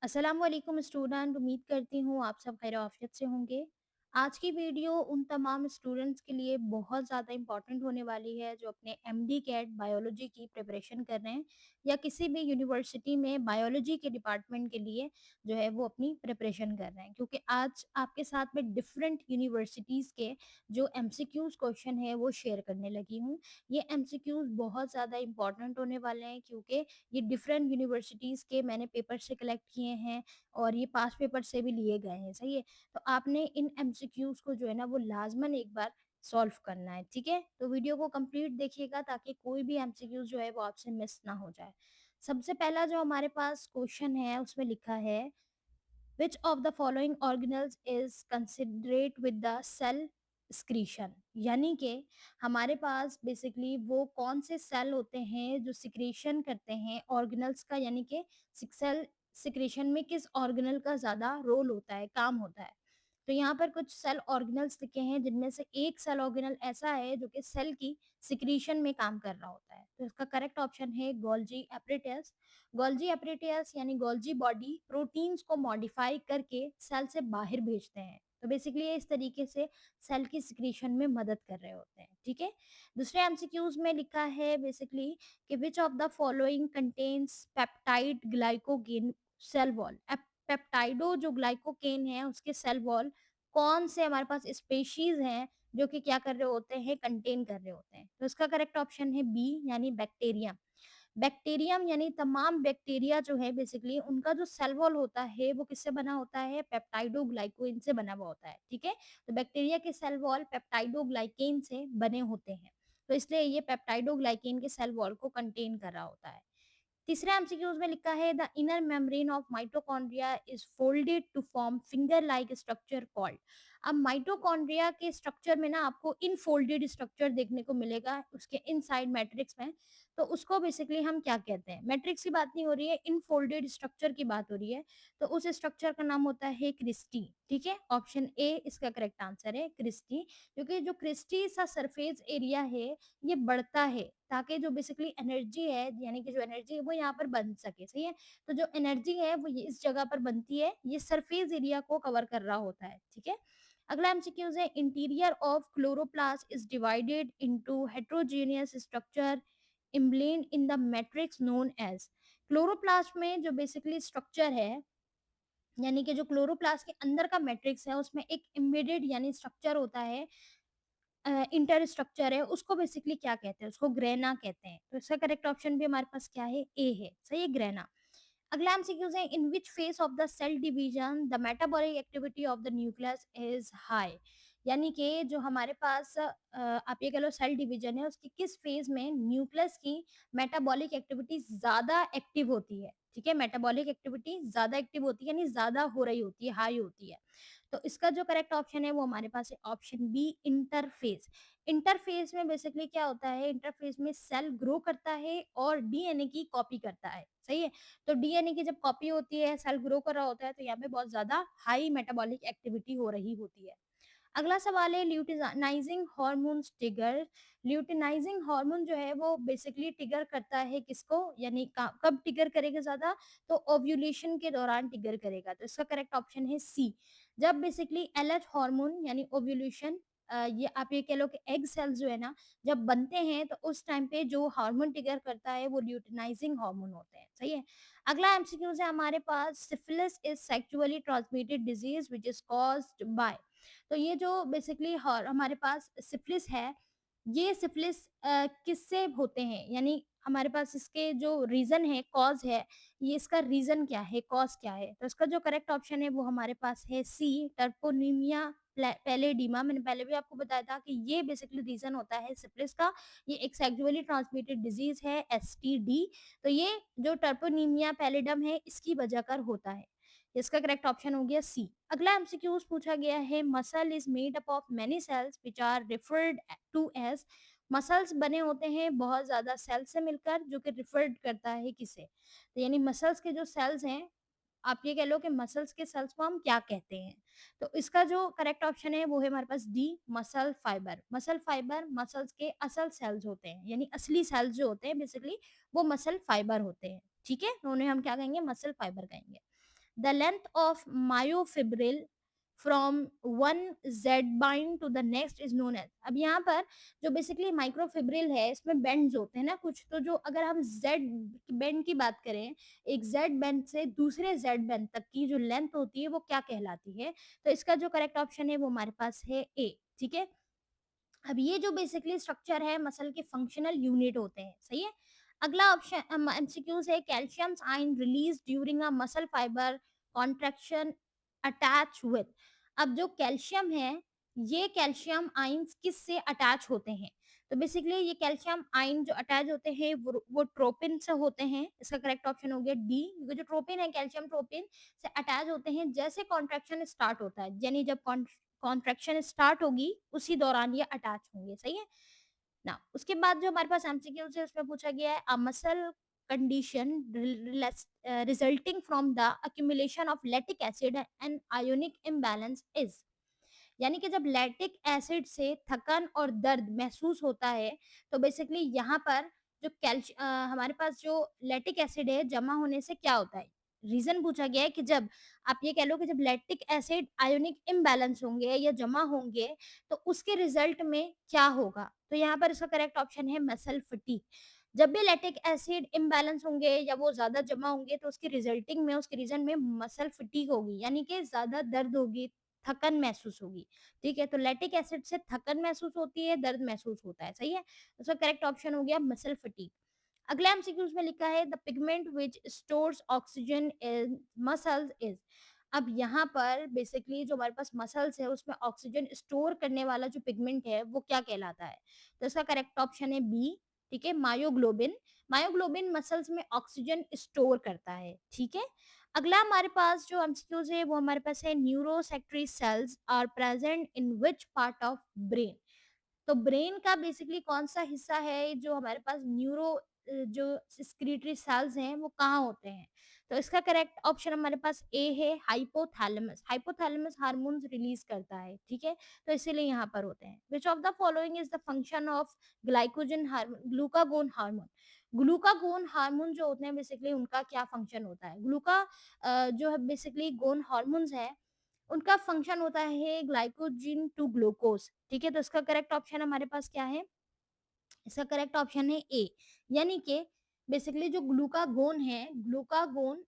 अस्सलाम वालेकुम स्टूडेंट, उम्मीद करती हूँ आप सब खैर आफियत से होंगे। आज की वीडियो उन तमाम स्टूडेंट्स के लिए बहुत ज़्यादा इम्पोर्टेंट होने वाली है जो अपने एमडी कैट बायोलॉजी की प्रिपरेशन कर रहे हैं या किसी भी यूनिवर्सिटी में बायोलॉजी के डिपार्टमेंट के लिए जो है वो अपनी प्रिपरेशन कर रहे हैं, क्योंकि आज आपके साथ में डिफरेंट यूनिवर्सिटीज़ के जो एमसीक्यूज क्वेश्चन है वो शेयर करने लगी हूँ। ये एमसीक्यूज बहुत ज़्यादा इम्पोर्टेंट होने वाले हैं, क्योंकि ये डिफरेंट यूनिवर्सिटीज़ के मैंने पेपर से कलेक्ट किए हैं और ये पास्ट पेपर से भी लिए गए हैं, सही है? तो आपने इन एमसीक्यूज़ को जो है ना वो लाज़मन एक बार सॉल्व करना है, ठीक है? तो वीडियो को कंप्लीट देखिएगा ताकि कोई भी एमसीक्यूज़ जो है वो आपसे मिस ना हो जाए। सबसे पहला जो हमारे पास क्वेश्चन है उसमें लिखा है, which of the following organelles is considerate with the cell secretion? यानी कि हमारे पास बेसिकली वो कौन से सेल होते हैं जो सिक्रेशन करते हैं ऑर्गेनल्स का, यानी कि सेल सिक्रेशन में किस ऑर्गेनल का ज्यादा रोल होता है, काम होता है। तो यहाँ पर कुछ सेल ऑर्गेनल्स लिखे हैं जिनमें से एक सेल ऑर्गेनल ऐसा है जो कि सेल की सिक्रीशन में काम कर रहा होता है। तो इसका करेक्ट ऑप्शन है गोल्जी एपरेटस। गोल्जी एपरेटस यानी गोल्जी बॉडी प्रोटीन्स को मॉडिफाई करके सेल से बाहर भेजते हैं। तो बेसिकली ये इस तरीके से सेल की सिक्रीशन में मदद कर रहे होते हैं, ठीक है। दूसरे एमसीक्यूज में लिखा है बेसिकली कि which of the following contains peptidoglycan cell wall. पेप्टाइडो जो ग्लाइकोकेन है उसके सेल वॉल कौन से हमारे पास स्पेशीज हैं जो कि क्या कर रहे होते हैं, कंटेन कर रहे होते हैं। तो इसका करेक्ट ऑप्शन है बी यानी बैक्टीरियम। बैक्टीरियम यानी तमाम बैक्टीरिया जो है बेसिकली उनका जो सेल वॉल होता है वो किससे बना होता है, पेप्टाइडोग्लाइकोइन से बना हुआ होता है, ठीक है। तो बैक्टीरिया के सेल वॉल पेप्टाइडोग्लाइकेन से बने होते हैं, तो इसलिए ये पेप्टाइडोग्लाइकेन के सेल वॉल को कंटेन कर रहा होता है। तीसरा एमसीक्यूज में लिखा है the inner membrane of mitochondria is folded to form finger like structure called. अब माइटोकॉन्ड्रिया के स्ट्रक्चर में ना आपको इनफोल्डेड स्ट्रक्चर देखने को मिलेगा उसके इनसाइड मैट्रिक्स में। तो उसको बेसिकली हम क्या कहते हैं, मैट्रिक्स की बात नहीं हो रही है, इनफोल्डेड स्ट्रक्चर की बात हो रही है। तो उस स्ट्रक्चर का नाम होता है क्रिस्टी, ठीक है। ऑप्शन ए इसका करेक्ट आंसर है क्रिस्टी, क्योंकि जो क्रिस्टी सा सरफेस एरिया है ये बढ़ता है ताकि जो बेसिकली एनर्जी है, यानी कि जो एनर्जी है वो यहाँ पर बन सके, सही है। तो जो एनर्जी है वो ये इस जगह पर बनती है, ये सरफेस एरिया को कवर कर रहा होता है, ठीक है। अगला एमसीक्यूज है interior of chloroplast is divided into heterogeneous structure embedded in the matrix known as. Chloroplast में जो बेसिकली स्ट्रक्चर है, यानी कि जो क्लोरोप्लास्ट के अंदर का मैट्रिक्स है उसमें एक एम्बेडेड यानी स्ट्रक्चर होता है, इंटर स्ट्रक्चर है, उसको बेसिकली क्या कहते हैं, उसको ग्रेना कहते हैं। तो इसका करेक्ट ऑप्शन भी हमारे पास क्या है, ए है, सही है, ग्रेना। अगला एमसीक्यूज है in which phase of the cell division the metabolic activity of the nucleus is high. यानी कि जो हमारे पास आप ये कह लो सेल डिवीजन है उसकी किस फेज में न्यूक्लियस की मेटाबॉलिक एक्टिविटी ज्यादा एक्टिव होती है, ठीक है। मेटाबॉलिक एक्टिविटी ज्यादा एक्टिव होती है यानी ज्यादा हो रही होती है, हाई होती है। तो इसका जो करेक्ट ऑप्शन है वो हमारे पास है ऑप्शन बी इंटरफेस। इंटरफेस में बेसिकली क्या होता है, इंटरफेस में सेल ग्रो करता है और डीएनए की कॉपी करता है, सही है। तो डीएनए की जब कॉपी होती है, सेल ग्रो कर रहा होता है, तो यहाँ पे बहुत ज्यादा हाई मेटाबॉलिक एक्टिविटी हो रही होती है। अगला सवाल है luteinizing hormone trigger. Luteinizing hormone जो है वो बेसिकली ट्रिगर करता है किसको, यानी कब ट्रिगर करेगा ज्यादा, तो ओव्यूलेशन के दौरान ट्रिगर करेगा। तो इसका करेक्ट ऑप्शन है सी, जब बेसिकली एलएच हार्मोन यानी ओव्यूलेशन, ये आप ये कह लो कि एग सेल्स जो है ना जब बनते हैं तो उस टाइम पे जो हार्मोन ट्रिगर करता है वो ल्यूटिनाइजिंग हार्मोन होते हैं, सही है। अगला एमसीक्यूज है हमारे पास syphilis is sexually transmitted disease which is caused by. तो ये जो बेसिकली हमारे पास सिफिलिस है, ये सिफिलिस किससे होते हैं, यानी हमारे पास इसके जो रीजन है, कॉज है, ये इसका रीजन क्या है, कॉज क्या है। तो इसका जो करेक्ट ऑप्शन है वो हमारे पास है सी टर्पोनीमिया पैलेडीमा। मैंने पहले भी आपको बताया था कि ये बेसिकली रीजन होता है सिफिलिस का, ये एक सेक्सुअली ट्रांसमिटेड डिजीज है, एसटीडी। तो ये जो टर्पोनीमिया पैलेडम है इसकी वजह कर होता है। इसका करेक्ट ऑप्शन हो गया सी। अगला एमसीक्यूज पूछा गया है muscle is made up of many cells which are referred to as. Muscles बने होते हैं बहुत ज्यादा सेल से मिलकर, जो कि रिफर्ड करता है किसे, तो यानी मसल्स के जो सेल्स हैं, आप ये कह लो कि मसल्स के सेल्स को हम क्या कहते हैं। तो इसका जो करेक्ट ऑप्शन है वो है हमारे पास D muscle fibre. Muscle fibre muscles के असल सेल्स होते हैं, यानी असली सेल्स जो होते हैं बेसिकली वो मसल फाइबर होते हैं, ठीक है। तो उन्हें हम क्या कहेंगे, मसल फाइबर कहेंगे। The length of myofibril from one Z band to the next is known as. अब यहाँ पर जो बेसिकली माइक्रोफिब्रिल है इसमें बेंड्स होते हैं ना कुछ, तो जो अगर हम जेड बेंड की बात करें, एक जेड बेंड से दूसरे जेड बेंड तक की जो लेंथ होती है वो क्या कहलाती है? तो इसका जो करेक्ट ऑप्शन है वो हमारे पास है ए। ठीक है, अब ये जो बेसिकली स्ट्रक्चर है मसल के फंक्शनल यूनिट होते हैं, सही है। अगला ऑप्शन एमसीक्यूज है, calcium ion release during a muscle fibre contraction attach with. अब जो कैल्शियम है, ये कैल्शियम आयंस किस से अटैच होते हैं? तो बेसिकली ये कैल्शियम आयन जो अटैच होते हैं वो ट्रोपिन से होते हैं। इसका करेक्ट ऑप्शन हो गया डी, क्योंकि जो ट्रोपिन है कैल्शियम ट्रोपिन से अटैच होते हैं जैसे कॉन्ट्रैक्शन स्टार्ट होता है, यानी जब कॉन्ट्रैक्शन स्टार्ट होगी उसी दौरान ये अटैच होंगे, सही है ना। उसके बाद जो हमारे पास एमसीक्यूज है उसमें पूछा गया है, a muscle condition resulting from the accumulation of lactic acid and ionic imbalance is. यानी कि जब लैक्टिक एसिड से थकन और दर्द महसूस होता है, तो बेसिकली यहाँ पर जो हमारे पास जो लैक्टिक एसिड है जमा होने से क्या होता है? रीजन पूछा गया है कि जब आप ये कह लो कि जब लैक्टिक एसिड आयोनिक इम्बैलेंस होंगे या जमा होंगे तो उसके रिजल्ट में क्या होगा? तो यहाँ पर इसका करेक्ट ऑप्शन है मसल फटीग। जब भी लैक्टिक एसिड इम्बैलेंस होंगे या वो ज्यादा जमा होंगे तो उसके रिजल्टिंग में उसके रीजन में मसल फटीग होगी, यानी कि ज्यादा दर्द होगी, थकन महसूस होगी। ठीक है, तो लैक्टिक एसिड से थकन महसूस होती है, दर्द महसूस होता है, सही है। उसका करेक्ट ऑप्शन हो गया मसल फटीग। अगला एमसीक्यूज में लिखा है, the pigment which stores oxygen in muscles is. अब यहाँ पर बेसिकली जो हमारे पास मसल्स है उसमें ऑक्सीजन स्टोर करने वाला जो पिगमेंट है वो क्या कहलाता है? तो इसका करेक्ट ऑप्शन है बी। ठीक है, मायोग्लोबिन। मायोग्लोबिन मसल्स में ऑक्सीजन स्टोर करता है। ठीक है, अगला हमारे पास जो एमसीक्यूज है वो हमारे पास है, neurosecretory cells are present in which part of brain. तो ब्रेन का बेसिकली कौन सा हिस्सा है जो हमारे पास जो सिक्रीटरी सेल्स हैं वो कहाँ होते हैं? तो इसका करेक्ट ऑप्शन हमारे पास ए है, हाइपोथैलेमस। हाइपोथैलेमस हार्मोन्स रिलीज करता है, ठीक है, तो इसीलिए यहाँ पर होते हैं। विच of the following is the function of glycogen hormone, glucagon hormone. Glucagon hormone जो होते हैं बेसिकली उनका क्या फंक्शन होता है? जो है बेसिकली गोन हार्मोन्स है, उनका फंक्शन होता है ग्लाइकोजन टू ग्लूकोज। ठीक है, तो इसका करेक्ट ऑप्शन हमारे पास क्या है? इसका करेक्ट ऑप्शन है ए, यानी कि बेसिकली जो ग्लूकागोन है, ग्लूकागोन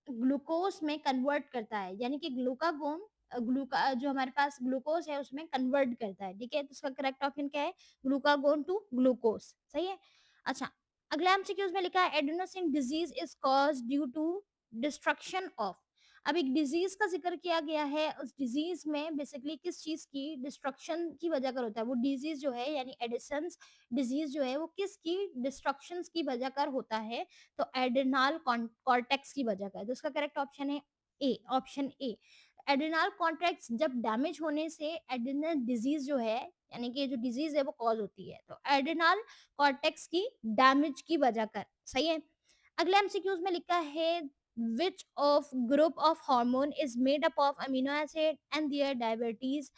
ग्लूकोज में कन्वर्ट करता है, यानी कि ग्लूकागोन ग्लूका जो हमारे पास ग्लूकोज है उसमें कन्वर्ट करता है। ठीक है, तो इसका करेक्ट ऑप्शन क्या है? ग्लूकागोन टू ग्लूकोज, सही है। अच्छा, अगला एमसीक्यूज में लिखा है, adenosine disease is cause due to destruction of. अब एक डिजीज का जिक्र किया गया है, उस डिजीज में बेसिकली किस चीज की डिस्ट्रक्शन की वजह कर होता है? वो डिजीज जो है यानी एडिसंस डिजीज जो है वो किसकी डिस्ट्रक्शन की वजह कर होता है? तो एड्रेनल कॉर्टेक्स की वजह का है। तो इसका करेक्ट ऑप्शन है ए, ऑप्शन ए। एड्रेनल कॉर्टेक्स जब डैमेज होने से एड्रेनल डिजीज जो है, यानी कि जो डिजीज है वो कॉज होती है, तो एड्रेनल कॉर्टेक्स की डैमेज की वजह कर, सही है। अगला एमसीक्यूज में लिखा है, which of group of hormone is made up of amino acid and their diabetes।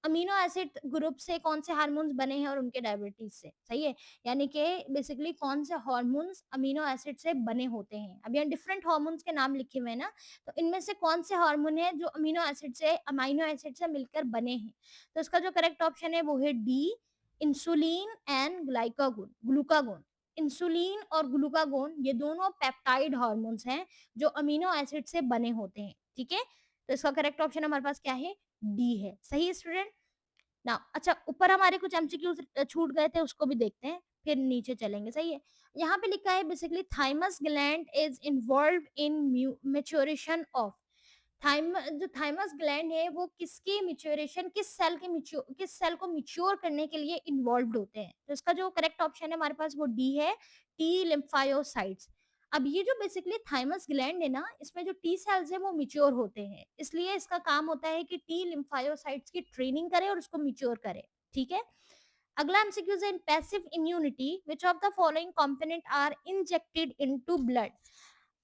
Amino acid group से कौन से हार्मोन्स बने हैं और उनके डायबिटीज से, सही है। यानी कि बेसिकली कौन से हार्मोन्स अमीनो एसिड से बने होते हैं। अब यहाँ डिफरेंट हार्मोन्स के नाम लिखे हुए हैं ना, तो इनमें से कौन से हार्मोन है जो अमीनो एसिड से मिलकर बने हैं? तो इसका जो करेक्ट ऑप्शन है वो है D, insulin and glucagon glucagon. Insulin और ग्लूकागोन ये दोनों पेप्टाइड हार्मोन्स हैं जो अमीनो एसिड से बने होते हैं। ठीक है, तो इसका करेक्ट ऑप्शन हमारे पास क्या है? डी है, सही स्टूडेंट ना। अच्छा, ऊपर हमारे कुछ एमसीक्यूज छूट गए थे, उसको भी देखते हैं, फिर नीचे चलेंगे, सही है। यहाँ पे लिखा है, basically thymus gland is involve in maturation of. जो थाइमस ग्लैंड है वो किसकी मिच्योरेशन, किस सेल को मिच्योर करने के लिए इन्वॉल्व होते हैं? तो इसका जो करेक्ट ऑप्शन है हमारे पास वो डी है, टी लिम्फायोसाइट्स। अब ये जो बेसिकली थाइमस ग्लैंड है ना, इसमें जो टी सेल्स है वो मिच्योर होते हैं, इसलिए इसका काम होता है कि टी लिम्फायोसाइट्स की ट्रेनिंग करे और उसको मिच्योर करे। ठीक है, अगला एमसीक्यू है, in passive immunity which of the following component are injected into blood.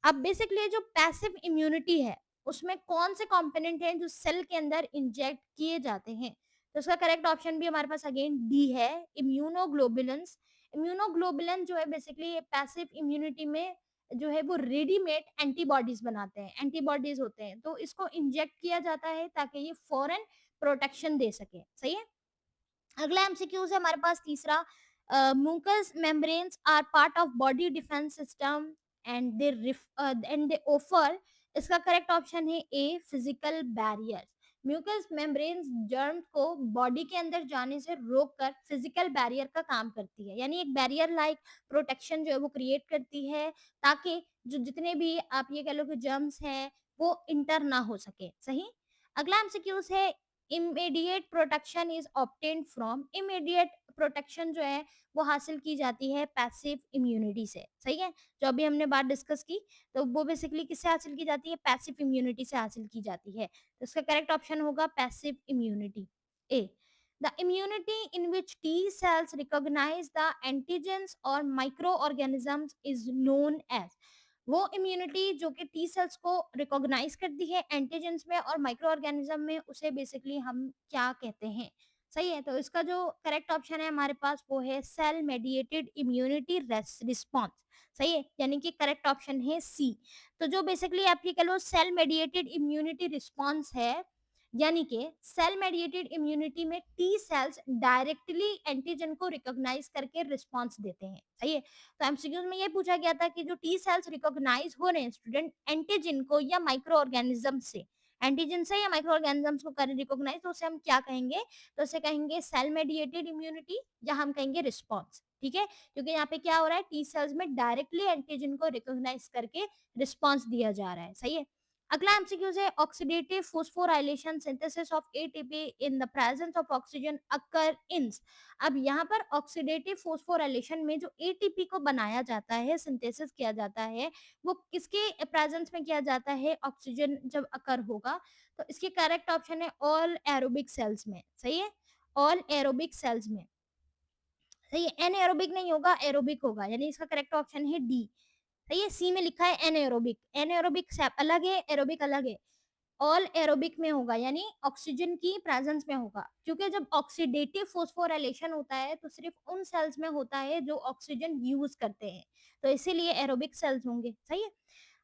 अब बेसिकली जो पैसिव इम्यूनिटी है उसमें कौन से कंपोनेंट हैं जो सेल के अंदर इंजेक्ट किए जाते हैं? तो इसका करेक्ट ऑप्शन भी हमारे पास अगेन डी है, इम्यूनोग्लोबुलिन्स। इम्यूनोग्लोबुलिन जो है बेसिकली ये पैसिव इम्यूनिटी में जो है वो रेडीमेड एंटीबॉडीज बनाते हैं, एंटीबॉडीज होते हैं, तो इसको इंजेक्ट किया जाता है ताकि ये फौरन प्रोटेक्शन दे सके। सही है। अगला एमसीक्यूज है हमारे पास तीसरा, mucous membranes are part of body defense system and they offer, इसका करेक्ट ऑप्शन है a physical barriers. Mucous membranes germ को बॉडी के अंदर जाने से रोक कर फिजिकल बैरियर का काम करती है, यानी एक बैरियर लाइक प्रोटेक्शन जो है वो क्रिएट करती है, ताकि जो जितने भी आप ये कह लो कि जर्म्स हैं वो इंटर ना हो सके। सही। अगला एमसीक्यूज है immediate protection is obtained from, immediate protection जो है वो हासिल की जाती है पैसिव इम्यूनिटी से। सही है। जो अभी हमने बात डिस्कस की, तो वो बेसिकली किससे हासिल की जाती है, पैसिव इम्यूनिटी से हासिल की जाती है। तो इसका करेक्ट ऑप्शन होगा passive immunity A. The immunity in which T cells recognize the antigens और microorganisms is known as, वो इम्यूनिटी जो कि टी सेल्स को रिकॉग्नाइज करती है एंटीजेंस में और माइक्रो ऑर्गेनिज्म में, उसे बेसिकली हम क्या कहते हैं। सही है। तो इसका जो करेक्ट ऑप्शन है हमारे पास वो है सेल मेडिएटेड इम्यूनिटी रिस्पॉन्स। सही है, यानी कि करेक्ट ऑप्शन है सी। तो जो बेसिकली आप ये कह लो सेल मेडिएटेड इम्यूनिटी रिस्पॉन्स है, यानी कि सेल मेडिएटेड इम्यूनिटी में टी सेल्स डायरेक्टली एंटीजन को रिकॉग्नाइज करके रिस्पॉन्स देते हैं। सही है। तो एमसीक्यूज में ये पूछा गया था कि जो टी सेल्स रिकॉग्नाइज हो रहे हैं स्टूडेंट एंटीजन को या माइक्रो ऑर्गेनिज्म से, एंटीजन से या माइक्रो ऑर्गेनिजम्स को करें रिकॉग्नाइज, तो उसे हम क्या कहेंगे, तो उसे कहेंगे सेल मेडिएटेड इम्यूनिटी या हम कहेंगे रिस्पॉन्स। ठीक है। क्योंकि यहाँ पे क्या हो रहा है, टी सेल्स में डायरेक्टली एंटीजन को रिकॉग्नाइज करके रिस्पॉन्स दिया जा रहा है। सही है। अगला एमसीक्यूज है oxidative phosphorylation synthesis of ATP in the presence of oxygen occur in. अब यहाँ पर ऑक्सीडेटिव फोस्फोराइलेशन में जो एटीपी को बनाया जाता है, सिंथेसिस किया जाता है, वो किसके प्रेजेंस में किया जाता है, ऑक्सीजन जब अकर होगा। तो इसके करेक्ट ऑप्शन है ऑल एरोबिक सेल्स में। सही है। ऑल एरोबिक सेल्स में। सही है। एन एरोबिक नहीं होगा, एरोबिक होगा, यानी इसका करेक्ट ऑप्शन है डी। सही है। सी में लिखा है एन एरोबिक, एन एरोबिक अलग है, एरोबिक अलग है। ऑल एरोबिक में होगा, यानी ऑक्सीजन की प्रेजेंस में होगा, क्योंकि जब ऑक्सीडेटिव फोस्फोराइलेशन होता है तो सिर्फ उन सेल्स में होता है जो ऑक्सीजन यूज करते हैं, तो इसीलिए एरोबिक सेल्स होंगे। सही है।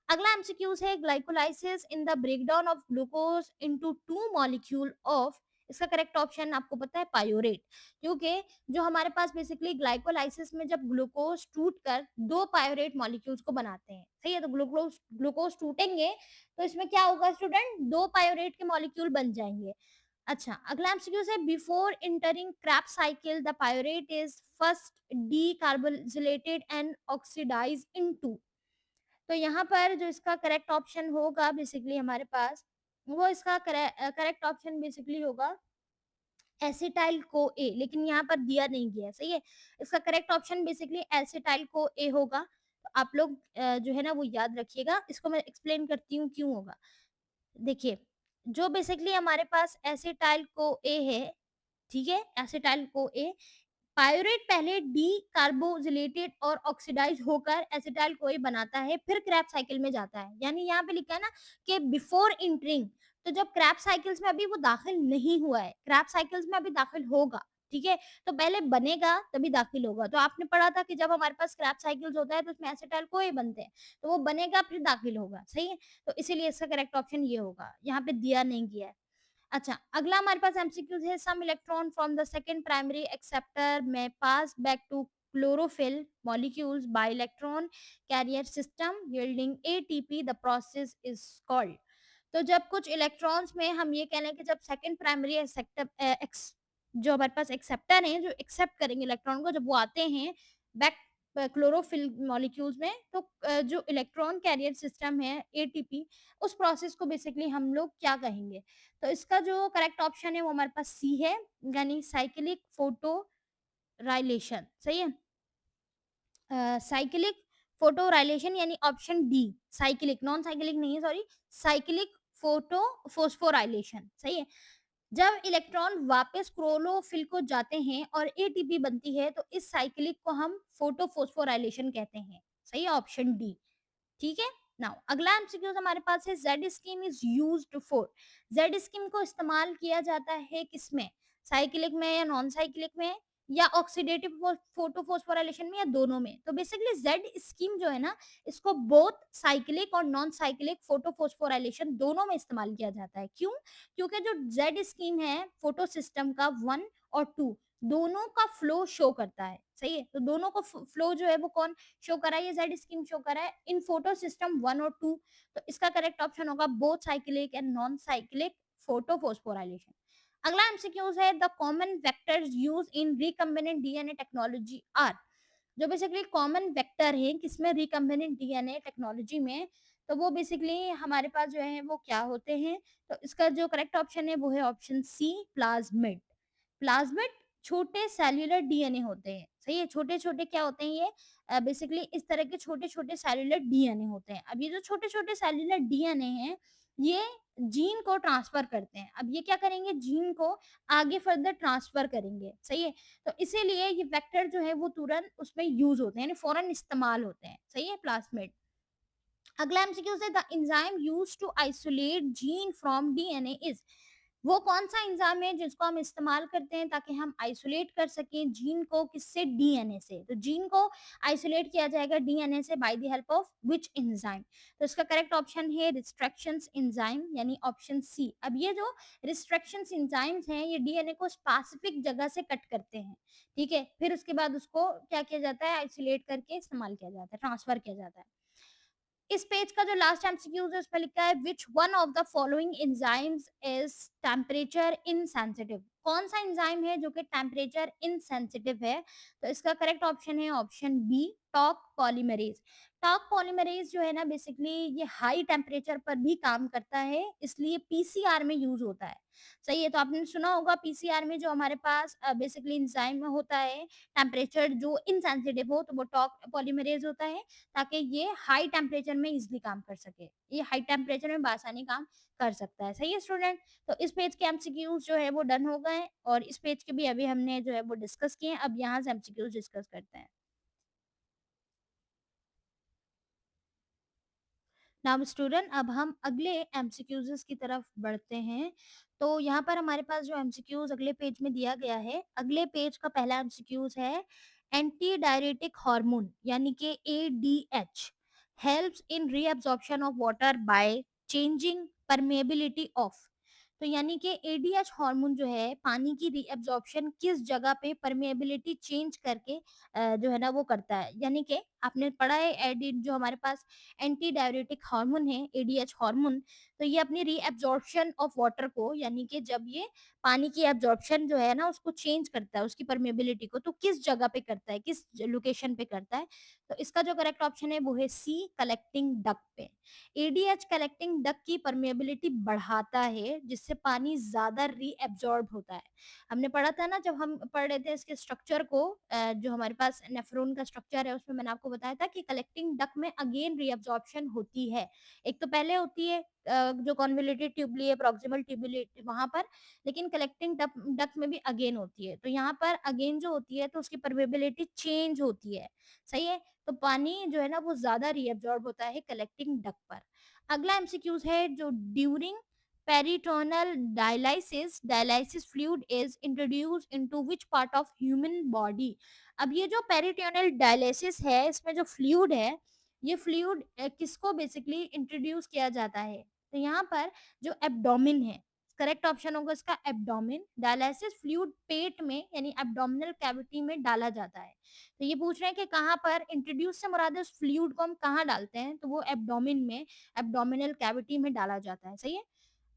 अगला एमसीक्यूज है glycolysis in the breakdown of glucose into two molecule of, इसका करेक्ट ऑप्शन आपको पता है पायोरेट। क्योंकि जो हमारे पास बेसिकली ग्लाइकोलाइसिस में जब ग्लूकोज टूट कर दो पायोरेट मॉलिक्यूल्स को बनाते हैं। सही है। तो ग्लूकोज ग्लूकोज टूटेंगे तो इसमें क्या होगा स्टूडेंट, दो पायोरेट के मॉलिक्यूल बन जाएंगे। अच्छा, अगला एमसीक्यूज है before entering Krebs cycle the pyruvate is first decarboxylated and oxidized into, तो यहाँ पर जो इसका करेक्ट ऑप्शन होगा बेसिकली हमारे पास, वो इसका करेक्ट ऑप्शन बेसिकली होगा एसिटाइल को ए, लेकिन यहाँ पर दिया नहीं गया है। सही है। इसका correct option basically acetyl co ए होगा। तो आप लोग जो है ना वो याद रखिएगा, इसको मैं एक्सप्लेन करती हूँ क्यों होगा। देखिए, जो बेसिकली हमारे पास एसिटाइल को ए है, ठीक है, एसिटाइल को ए, पायोरेट पहले डी कार्बोजिलेटेड और ऑक्सीडाइज होकर एसिटाइल कोई बनाता है, फिर क्रैप साइकिल में जाता है। यानी यहाँ पे लिखा है ना कि बिफोर इंटरिंग, तो जब क्रैप साइकिल्स में अभी वो दाखिल नहीं हुआ है, क्रैप साइकिल्स में अभी दाखिल होगा। ठीक है। तो पहले बनेगा तभी दाखिल होगा। तो आपने पढ़ा था कि जब हमारे पास क्रैप साइकिल्स होता है तो उसमें एसिटाइल कोई बनते हैं, तो वो बनेगा फिर दाखिल होगा। सही है। तो इसीलिए इसका करेक्ट ऑप्शन ये होगा, यहाँ पे दिया नहीं गया है। अच्छा, अगला हमारे पास एमसीक्यूज है some electron from the second primary acceptor may pass back to chlorophyll molecules by electron carrier system yielding ATP, the process is called. तो जब कुछ इलेक्ट्रॉन्स में हम ये कह लें कि जब सेकंड प्राइमरी जो हमारे पास एक्सेप्टर हैं जो एक्सेप्ट करेंगे इलेक्ट्रॉन को, जब वो आते हैं बैक क्लोरोफिल मॉलिक्यूल्स में, तो जो इलेक्ट्रॉन कैरियर सिस्टम है एटीपी, उस प्रोसेस को बेसिकली हम लोग क्या कहेंगे। तो इसका जो करेक्ट ऑप्शन है वो हमारे पास सी है, यानी साइक्लिक फोटोराइलेशन। सही है। साइक्लिक फोटोराइलेशन यानी option D, cyclic, non cyclic नहीं है, सॉरी, साइक्लिक फोटो फोस्फोराइलेशन। सही है। जब इलेक्ट्रॉन वापस क्लोरोफिल को जाते हैं और एटीपी बनती है, तो इस साइक्लिक को हम फोटोफोस्फोराइलेशन कहते हैं। सही है, ऑप्शन डी। ठीक है। नाउ अगला एमसीक्यू हमारे पास है Z scheme is used for, Z scheme को इस्तेमाल किया जाता है किसमें, साइक्लिक में या नॉन साइक्लिक में, या ऑक्सीडेटिव फोटोफॉस्फोराइलेशन में, या दोनों में। तो बेसिकली जेड स्कीम जो है ना, इसको बोथ साइक्लिक और नॉन साइक्लिक फोटोफॉस्फोराइलेशन दोनों में इस्तेमाल किया जाता है। क्यों? क्योंकि जो जेड स्कीम है फोटो सिस्टम का 1 और 2 दोनों का फ्लो शो करता है, सही है? तो दोनों को फ्लो जो है वो कौन शो कर रहा है? ये जेड स्कीम शो कर रहा है इन फोटो सिस्टम 1 और 2। तो इसका करेक्ट ऑप्शन होगा both cyclic and non cyclic photophosphorylation. अगला एमसीक्यूज है the common vectors use in recombinant DNA technology are. जो बेसिकली कॉमन वेक्टर है किसमें? रिकम्बिनेंट डीएनए टेक्नोलॉजी में। तो वो बेसिकली हमारे पास जो है वो क्या होते हैं? तो इसका जो करेक्ट ऑप्शन है वो है ऑप्शन सी, प्लाज्मिड। प्लाज्मिड छोटे सेल्युलर डीएनए होते हैं, सही है? छोटे छोटे क्या होते हैं ये? बेसिकली इस तरह के छोटे छोटे सेल्युलर डीएनए होते हैं। अब ये जो छोटे छोटे सेल्युलर डीएनए हैं, ये जीन को ट्रांसफर करते हैं। अब ये क्या करेंगे? जीन को आगे फर्दर ट्रांसफर करेंगे, सही है? तो इसीलिए ये वेक्टर जो है वो तुरंत उसमें यूज होते हैं, यानी फौरन इस्तेमाल होते हैं, सही है? प्लाज्मिड। अगला एमसीक्यू है the enzyme used to isolate gene from DNA is. वो कौन सा एंजाइम है जिसको हम इस्तेमाल करते हैं ताकि हम आइसोलेट कर सकें जीन को? किससे? डीएनए से। तो जीन को आइसोलेट किया जाएगा डीएनए से by the help of which enzyme? तो इसका करेक्ट ऑप्शन है रिस्ट्रक्शंस एंजाइम, यानी ऑप्शन सी। अब ये जो रिस्ट्रक्शंस एंजाइम्स हैं ये डीएनए को स्पेसिफिक जगह से कट करते हैं, ठीक है? फिर उसके बाद उसको क्या किया जाता है? आइसोलेट करके इस्तेमाल किया जाता है, ट्रांसफर किया जाता है। इस पेज का जो लास्ट एमसीक्यूज है उसमें लिखा है which one of the following enzymes is temperature insensitive. कौन सा एंजाइम है जो कि टेम्परेचर इनसेंसिटिव है? तो इसका करेक्ट ऑप्शन है option B, Taq polymerase. Taq polymerase जो है ना बेसिकली ये हाई टेम्परेचर पर भी काम करता है, इसलिए पीसीआर में यूज होता है, सही है? तो आपने सुना होगा पीसीआर में जो हमारे पास बेसिकली एंजाइम होता है टेम्परेचर जो इनसेंसिटिव हो, तो वो टॉक पॉलीमरेज होता है, ताकि ये हाई टेम्परेचर में इजीली काम कर सके। ये हाई टेम्परेचर में बासानी काम कर सकता है, सही है स्टूडेंट? तो इस पेज के एमसीक्यूज जो है वो डन हो गए, और इस पेज के भी अभी हमने जो है वो डिस्कस किए हैं। अब यहाँ से एमसीक्यूज डिस्कस करते हैं। नाउ स्टूडेंट, अब हम अगले एमसीक्यूज की तरफ बढ़ते हैं। तो यहाँ पर हमारे पास जो एमसीक्यूज अगले पेज में दिया गया है, अगले पेज का पहला एमसीक्यूज है एंटी डायरेटिक हार्मोन यानी कि ADH helps in reabsorption of water by changing permeability of. तो यानी कि एडीएच हार्मोन जो है पानी की रीअब्जॉर्प्शन किस जगह पे परमेबिलिटी चेंज करके जो है ना वो करता है। यानी कि आपने पढ़ा है एडी जो हमारे पास एंटी डायरेटिक हार्मोन है एडीएच हार्मोन, तो ये अपनी रीअब्जॉर्प्शन ऑफ वाटर को, यानी कि जब ये पानी की एब्जॉर्प्शन जो है ना उसको चेंज करता है उसकी परमेबिलिटी को, तो किस जगह पे करता है, किस लोकेशन पे करता है? तो इसका जो करेक्ट ऑप्शन है वो है सी, कलेक्टिंग डक पे। एडीएच कलेक्टिंग डक की परमेबिलिटी बढ़ाता है जिससे पानी ज्यादा रीएब्जॉर्ब होता है। हमने पढ़ा था ना जब हम पढ़ रहे थे इसके स्ट्रक्चर को, जो हमारे पास नेफ्रॉन का स्ट्रक्चर है उसमें मैंने आपको बताया था कि कलेक्टिंग डक में अगेन रीअब्जॉर्प्शन होती है। एक तो पहले होती है जो कॉन्वोल्यूटेड ट्यूबुली है, प्रॉक्सिमल ट्यूबुली वहां पर, लेकिन कलेक्टिंग डक डक में भी अगेन होती है। तो यहाँ पर अगेन जो होती है तो उसकी परमेबिलिटी चेंज होती है, सही है? तो पानी जो है ना वो ज्यादा रीअब्जॉर्ब होता है कलेक्टिंग डक पर। अगला एमसीक्यूज है जो during peritoneal dialysis fluid is introduced into which part of human body। अब ये जो पेरिटोनियल डायलिसिस है इसमें जो फ्लूइड है, ये फ्लूइड किसको बेसिकली इंट्रोड्यूस किया जाता है? तो यहाँ पर जो एब्डोमिन है, करेक्ट ऑप्शन होगा इसका एब्डोमिन। डायलिसिस फ्लूइड पेट में यानी एब्डोमिनल कैविटी में डाला जाता है। तो ये पूछ रहे हैं कि कहाँ पर इंट्रोड्यूस से मुराद है उस फ्लूइड को हम कहाँ डालते हैं? तो वो एब्डोमिन में, एब्डोमिनल कैविटी में डाला जाता है, सही है?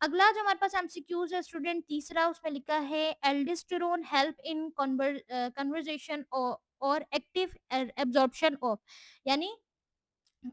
अगला जो हमारे पास एमसीक्यूज है स्टूडेंट तीसरा, उसमें लिखा है एल्डिस्टेरोन हेल्प इन कन्वर्जेशन और एक्टिव एब्जॉर्प्शन ऑफ, यानी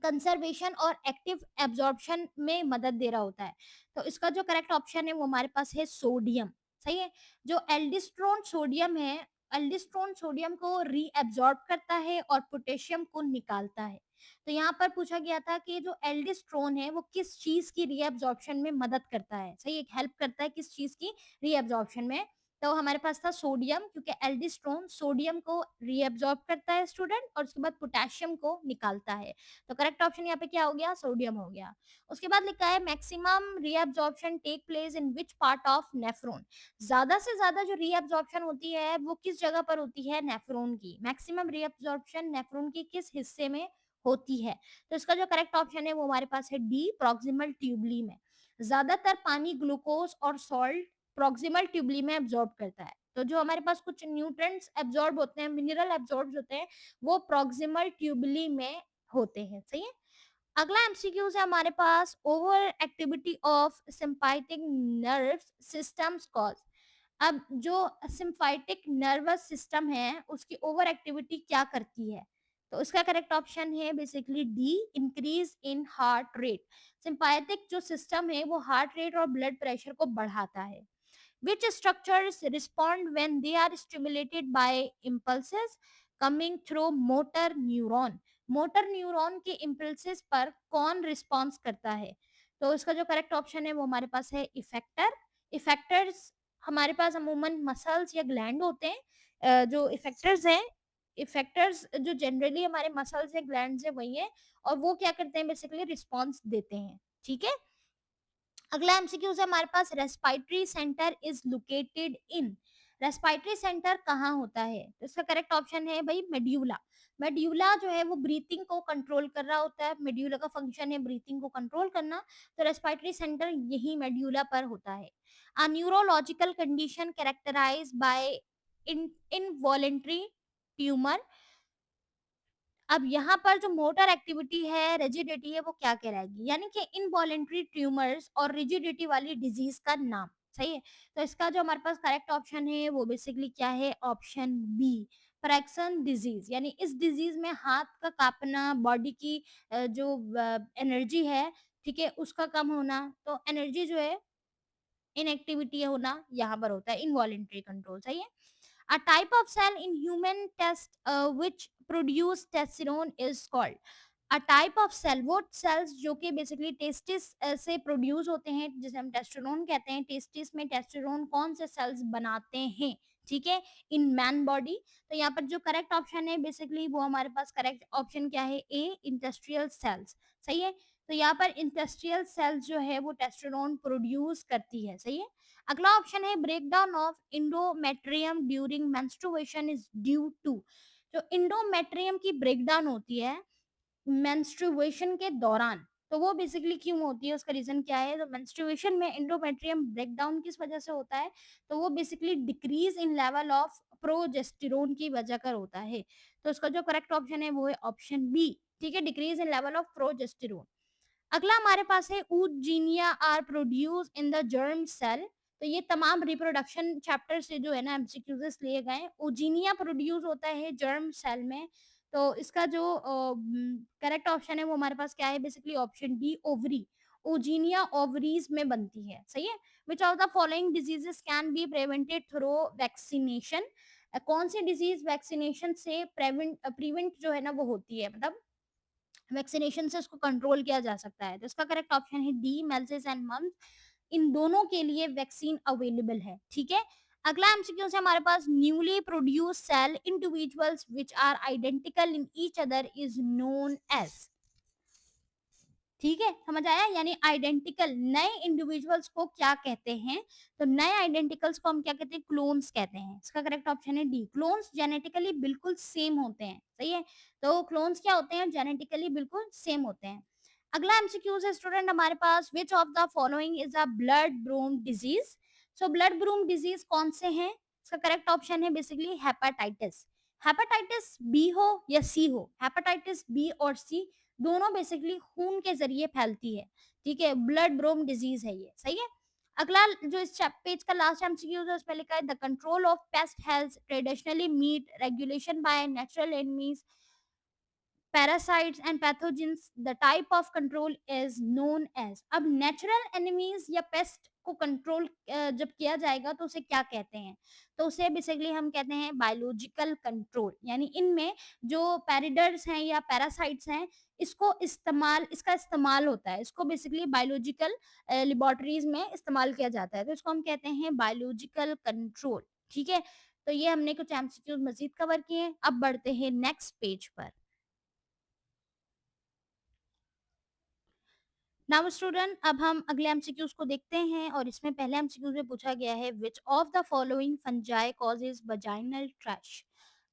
कंजर्वेशन और एक्टिव एब्जॉर्प्शन में मदद दे रहा होता है। तो इसका जो करेक्ट ऑप्शन है वो हमारे पास है सोडियम, सही है? जो एल्डिस्ट्रोन सोडियम है, एल्डिस्ट्रोन सोडियम को रीएब्जॉर्ब करता है और पोटेशियम को निकालता है। तो यहाँ पर पूछा गया था कि जो एल्डिस्ट्रोन है वो किस चीज की रीएब्जॉर्प्शन में मदद करता है, सही है? हेल्प करता है किस चीज की रीएब्जॉर्प्शन में? तो हमारे पास था सोडियम, क्योंकि एल्डिस्ट्रोन सोडियम को रीअब्सॉर्ब करता है स्टूडेंट, और उसके बाद पोटेशियम को निकालता है। तो करेक्ट ऑप्शन यहाँ पे क्या हो गया, सोडियम हो गया। उसके बाद लिखा है maximum reabsorption take place in which part of nephron. ज्यादा से ज्यादा जो रीअब्सॉर्प्शन होती है वो किस जगह पर होती है, नेफ्रॉन की। मैक्सिमम रीअब्सॉर्प्शन नेफ्रॉन की किस हिस्से में होती है? तो इसका जो करेक्ट ऑप्शन है वो हमारे पास है डी, प्रॉक्सिमल ट्यूबली में। ज्यादातर पानी ग्लूकोज और सॉल्ट प्रॉक्सिमल ट्यूबली में एब्जॉर्ब करता है। तो जो हमारे पास कुछ न्यूट्रिएंट्स एब्जॉर्ब होते हैं, मिनरल एब्जॉर्ब होते हैं, वो प्रॉक्सिमल ट्यूबली में होते हैं। सही है। अगला एमसीक्यू है हमारे पास, over activity of sympathetic nerve systems cause. अब जो सिम्फाइटिक नर्वस सिस्टम है उसकी ओवर एक्टिविटी क्या करती है? तो इसका करेक्ट ऑप्शन है basically D, increase in heart rate. Sympathetic जो सिस्टम है वो हार्ट रेट और ब्लड प्रेशर को बढ़ाता है। Which structures respond when they are stimulated by impulses coming through motor neuron? Motor neuron के इम्पल्सेस पर कौन रिस्पॉन्स करता है? तो इसका जो करेक्ट ऑप्शन है वो हमारे पास है इफेक्टर। इफेक्टर्स हमारे पास अमूमन मसल्स या ग्लैंड होते हैं। जो इफेक्टर्स हैं, इफेक्टर्स जो जनरली हमारे मसल्स या ग्लैंड्स है वही है, और वो क्या करते हैं, बेसिकली रिस्पॉन्स देते हैं। ठीक है। अगला एमसीक्यू है हमारे पास, respiratory centre is located in. Respiratory centre कहाँ होता है? तो इसका करेक्ट ऑप्शन है भाई मेड्यूला। मेड्यूला जो है वो ब्रीथिंग को कंट्रोल कर रहा होता है, मेड्यूला का फंक्शन है ब्रीथिंग को कंट्रोल करना। तो रेस्पिरेटरी सेंटर यही मेड्यूला पर होता है। A neurological condition characterize by involuntary tumour. अब यहाँ पर जो मोटर एक्टिविटी है, रिजिडिटी है, वो क्या कहलाएगी? यानी कि इनवॉलेंट्री ट्यूमर्स और रिजिडिटी वाली डिजीज का नाम। सही है। तो इसका जो हमारे पास करेक्ट ऑप्शन है वो बेसिकली क्या है, ऑप्शन बी, फ्रैक्शन डिजीज। यानी इस डिजीज में हाथ का कांपना, बॉडी की जो एनर्जी है, ठीक है, उसका कम होना। तो एनर्जी जो है, इनएक्टिविटी होना यहाँ पर होता है, इनवॉलेंट्री कंट्रोल। सही है। A type of cell in human test which produce testosterone is called। A type of cell, वो cells जो कि बेसिकली टेस्टिस से प्रोड्यूस होते हैं, जिसे हम टेस्टोस्टेरोन कहते हैं। टेस्टिस में टेस्टोस्टेरोन कौन से सेल्स बनाते हैं? ठीक है, इन मैन बॉडी। तो यहाँ पर जो करेक्ट ऑप्शन है बेसिकली वो हमारे पास करेक्ट ऑप्शन क्या है, ए, इंडस्ट्रियल सेल्स। सही है। तो यहाँ पर इंडस्ट्रियल सेल्स जो है वो टेस्टोस्टेरोन प्रोड्यूस करती है। सही है। अगला ऑप्शन है, breakdown of endometrium during menstruation is due to. जो इंडोमेट्रियम की ब्रेकडाउन होती है मेंस्ट्रुएशन के दौरान, तो वो बेसिकली क्यों होती है, उसका रीजन क्या है? तो मेंस्ट्रुएशन में इंडोमेट्रियम ब्रेकडाउन किस वजह से होता है? तो वो basically decrease in level of progesterone की वजह कर होता है। तो इसका जो करेक्ट ऑप्शन है वो है ऑप्शन बी। ठीक है, decrease in level of progesterone. अगला हमारे पास है, oogonia are produce in the germ cell. तो ये तमाम रिप्रोडक्शन चैप्टर से जो है ना एमसीक्यूज लिए गए। ऊजीनिया प्रोड्यूस होता है जर्म सेल में। तो इसका जो करेक्ट ऑप्शन है वो हमारे पास क्या है, basically option D, ovary. Oogonia ovaries में बनती है। सही है। Which of the following diseases can be prevented through vaccination. कौन सी डिजीज वैक्सीनेशन से प्रिवेंट जो है ना वो होती है, मतलब वैक्सीनेशन से उसको कंट्रोल किया जा सकता है? तो इसका करेक्ट ऑप्शन है डी, मेल्सिस एंड मम्स। इन दोनों के लिए वैक्सीन अवेलेबल है। ठीक है। अगला एमसीक्यू है हमारे पास, newly produce cell individuals which are identical in each other is known as. ठीक है, समझ आया? यानी आइडेंटिकल नए इंडिविजुअल्स को क्या कहते हैं? तो नए आइडेंटिकल्स को हम क्या कहते हैं, क्लोन्स कहते हैं। इसका करेक्ट ऑप्शन है डी, क्लोन्स जेनेटिकली बिल्कुल सेम होते हैं। सही है। तो क्लोन्स क्या होते हैं, जेनेटिकली बिल्कुल सेम होते हैं। अगला एमसीक्यू है स्टूडेंट हमारे पास, which of the following is a blood borne disease. So blood borne disease कौन से हैं? इसका करेक्ट ऑप्शन है बेसिकली हेपेटाइटिस। हेपेटाइटिस बी हो या सी हो, हेपेटाइटिस बी और सी दोनों बेसिकली खून के जरिए फैलती है। ठीक है, ब्लड ब्रोम डिजीज है ये। सही है। अगला जो इस पेज का लास्ट एमसीक्यू है उसमें लिखा है, the control of pest health traditionally meet regulation by natural enemies. Parasites and pathogens, the type of control is known as. अब नेचुरल एनिमीज या पेस्ट को कंट्रोल जब किया जाएगा तो उसे क्या कहते हैं? तो उसे बेसिकली हम कहते हैं बायोलॉजिकल कंट्रोल। यानी इनमें जो पैरिडर्स हैं या पैरासाइट्स हैं, इसका इस्तेमाल होता है, इसको बेसिकली बायोलॉजिकल लेबोरेटरीज में इस्तेमाल किया जाता है, तो इसको हम कहते हैं बायोलॉजिकल कंट्रोल। ठीक है, तो ये हमने कुछ एमसीक्यूज मजीद कवर किए हैं। अब बढ़ते हैं नेक्स्ट पेज पर। नाउ स्टूडेंट, अब हम अगले एमसीक्यूज को देखते हैं और इसमें पहले एमसीक्यूज में पूछा गया है which of the following fungi causes vaginal trash.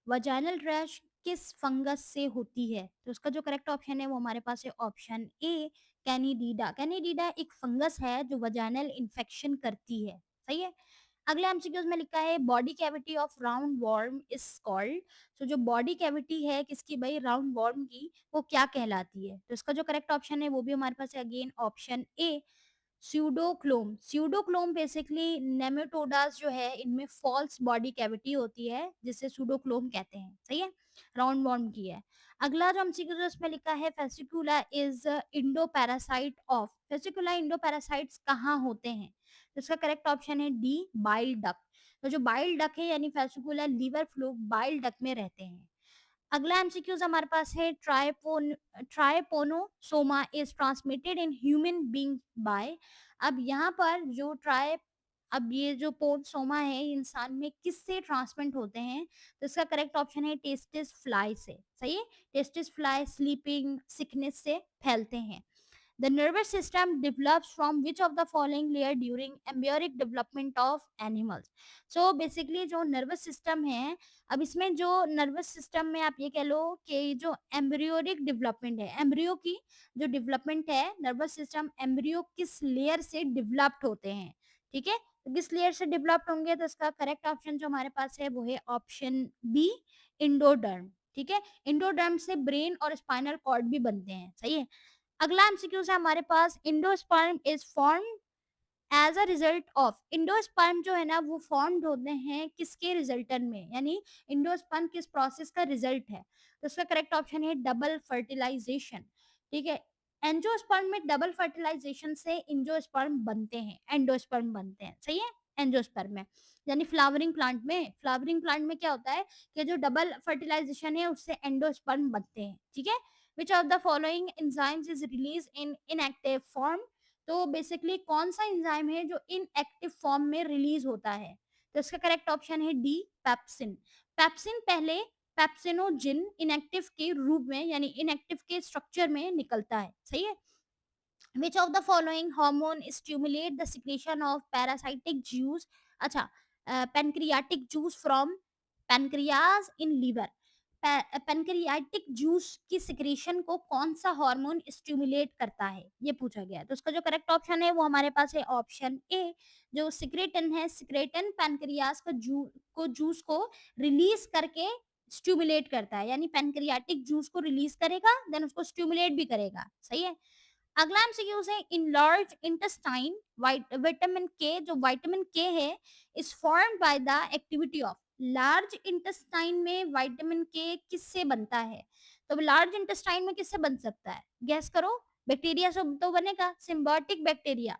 Vaginal trash किस फंगस से होती है? तो उसका जो करेक्ट ऑप्शन है वो हमारे पास है ऑप्शन ए, कैनिडीडा। कैनिडीडा एक फंगस है जो वजाइनल इन्फेक्शन करती है। सही है। अगले एमसीक्यूज में लिखा है body cavity of round worm is called. तो जो बॉडी कैविटी है किसकी भाई? राउंड वॉर्म की, वो क्या कहलाती है? तो इसका जो करेक्ट ऑप्शन है वो भी हमारे पास है अगेन ऑप्शन ए, स्यूडोक्लोम। स्यूडोक्लोम बेसिकली नेमेटोडास जो है इनमें फॉल्स बॉडी कैविटी होती है जिसे स्यूडोक्लोम कहते हैं। सही है, राउंड वॉर्म की है। अगला जो एमसीक्यू इसमें लिखा है fasciola is endoparasite of. Fasciola endoparasites कहाँ होते हैं? तो इसका करेक्ट ऑप्शन है डी, बाइल डक। तो जो बाइल डक है यानी fasciola liver fluke bile duct में रहते हैं। अगला एमसीक्यूज हमारे पास है trypanosoma is transmitted in human being by. अब यहाँ पर जो ट्राई अब ये जो पोनसोमा है ये इंसान में किससे ट्रांसमिट होते हैं? तो इसका करेक्ट ऑप्शन है टेस्टिस फ्लाई से। सही है, टेस्टिस फ्लाई स्लीपिंग सिकनेस से फैलते हैं। The nervous system develops from which of the following layer during embryonic development of animals? So basically जो nervous system है, अब इसमें जो nervous system में आप ये कह लो कि जो embryonic development है, embryo की जो development है, nervous system embryo किस layer से developed होते हैं? ठीक है, तो किस लेयर से डेवलप्ड होंगे? तो इसका करेक्ट ऑप्शन जो हमारे पास है वो है ऑप्शन बी, इंडोडर्म। ठीक है, इंडोडर्म से ब्रेन और स्पाइनल कॉर्ड भी बनते हैं। सही है। अगला एमसीक्यू है हमारे पास endosperm is form as a result of. Endosperm जो है ना वो फॉर्म्ड होते हैं किसके रिजल्टन में? यानी इंडोस्पर्म किस प्रोसेस का रिजल्ट है? तो इसका करेक्ट ऑप्शन है डबल फर्टिलाइजेशन। ठीक है, एंजियोस्पर्म में डबल फर्टिलाइजेशन से इंजियोस्पर्म बनते हैं, एंडोस्पर्म बनते हैं। सही है, एंजियोस्पर्म में। यानी फ्लावरिंग प्लांट में क्या होता है कि जो डबल फर्टिलाइजेशन है उससे एंडोस्पर्म बनते हैं। ठीक है, which of the following enzymes is release in inactive form. तो बेसिकली कौन सा एंजाइम है जो इनएक्टिव फॉर्म में रिलीज होता है? तो इसका करेक्ट ऑप्शन है डी, पेप्सिन। पेप्सिन पहले पेप्सिनोजिन इनएक्टिव के रूप में यानी इनएक्टिव के स्ट्रक्चर में निकलता है। सही है। Which of the following hormone stimulate the secretion of parasitic juice. अच्छा, pancreatic juice from pancreas in liver. Pancreatic juice की सिक्रेशन को कौन सा हार्मोन स्टिमुलेट करता है, ये पूछा गया है। तो उसका जो करेक्ट ऑप्शन है वो हमारे पास है ऑप्शन ए, जो सिक्रेटन है। सिक्रेटन पैनक्रियाज को जूस को रिलीज करके स्टिमुलेट करता है, यानी पैनक्रियाटिक जूस को रिलीज करेगा देन उसको स्टिमुलेट भी करेगा। सही है। अगला एमसीक्यू है इन लार्ज इंटेस्टाइन विटामिन के। जो विटामिन के है is formed by the activity of. Large intestine में विटामिन के किससे बनता है? तो लार्ज इंटेस्टाइन में किससे बन सकता है? गैस करो। बैक्टीरिया से तो बनेगा, सिम्बायोटिक बैक्टीरिया।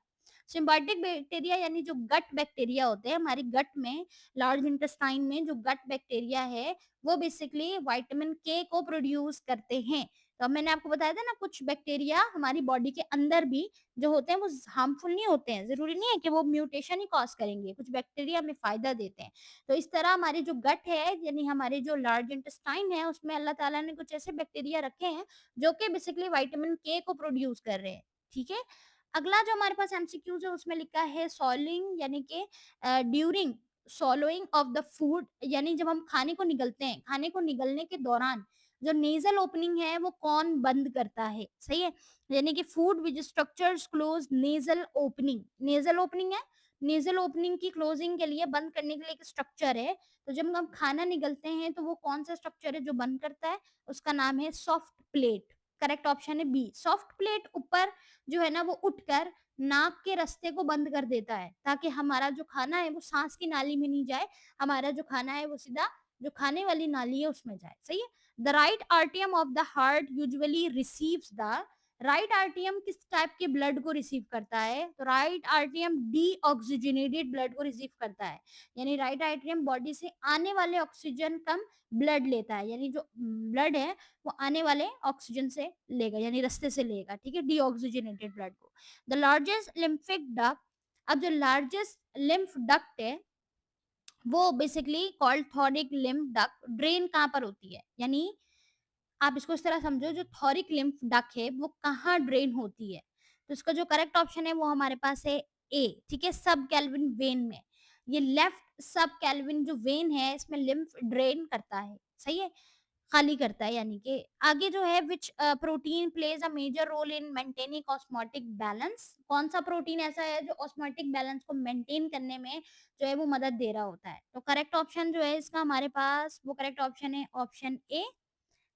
सिम्बायोटिक बैक्टीरिया यानी जो गट बैक्टीरिया होते हैं हमारी गट में, लार्ज इंटेस्टाइन में जो गट बैक्टीरिया है वो बेसिकली विटामिन के को प्रोड्यूस करते हैं। तो अब मैंने आपको बताया था ना कुछ बैक्टीरिया हमारी बॉडी के अंदर भी जो होते हैं वो हार्मफुल नहीं होते हैं, जरूरी नहीं है कि वो म्यूटेशन ही कॉज करेंगे, कुछ बैक्टीरिया हमें फायदा देते हैं। तो इस तरह हमारी जो गट है यानी हमारे जो लार्ज इंटेस्टाइन है उसमें अल्लाह ताला ने कुछ ऐसे बैक्टीरिया रखे हैं जो कि बेसिकली विटामिन के को प्रोड्यूस कर रहे हैं। ठीक है। अगला जो हमारे पास एमसीक्यूज है उसमें लिखा है सॉलिंग यानी कि ड्यूरिंग सॉलोइंग ऑफ द फूड, यानी जब हम खाने को निगलते हैं, खाने को निगलने के दौरान जो नेजल ओपनिंग है वो कौन बंद करता है? सही है, यानी कि food which structures close nasal opening. Nasal opening है, नेजल ओपनिंग की क्लोजिंग के लिए बंद करने के लिए एक स्ट्रक्चर है। तो जब हम खाना निगलते हैं तो वो कौन सा स्ट्रक्चर है जो बंद करता है? उसका नाम है सॉफ्ट प्लेट। करेक्ट ऑप्शन है बी, सॉफ्ट प्लेट ऊपर जो है ना वो उठकर नाक के रास्ते को बंद कर देता है ताकि हमारा जो खाना है वो सांस की नाली में नहीं जाए, हमारा जो खाना है वो सीधा जो खाने वाली नाली है उसमें जाए। सही है। The right आर्टियम of the heart usually receives the right आर्टियम किस टाइप के ब्लड को रिसीव करता है? तो राइट आर्टियम डीऑक्सीजनेटेड ब्लड को रिसीव करता है। यानी राइट आर्टियम बॉडी से आने वाले ऑक्सीजन कम ब्लड लेता है, यानी जो ब्लड है वो आने वाले ऑक्सीजन से लेगा, यानी रास्ते से लेगा, ठीक है, डीऑक्सीजनेटेड ब्लड को। द लार्जेस्ट लिम्फिक डक्ट, अब जो लार्जेस्ट लिम्फ डक्ट है वो basically called thoracic lymph duct, drain कहाँ पर होती है? यानी आप इसको इस तरह समझो, जो थॉरिक लिम्फ डक्ट है वो कहाँ ड्रेन होती है? तो इसका जो करेक्ट ऑप्शन है वो हमारे पास है ए, ठीक है, सब कैल्विन वेन में। ये लेफ्ट सब कैल्विन जो वेन है इसमें लिम्फ ड्रेन करता है, सही है, खाली करता है। यानी कि आगे जो है which protein plays a major role in maintaining osmotic balance, कौन सा प्रोटीन ऐसा है जो ऑस्मोटिक बैलेंस को मेंटेन करने में जो है वो मदद दे रहा होता है? तो करेक्ट ऑप्शन जो है इसका हमारे पास वो करेक्ट ऑप्शन है ऑप्शन ए,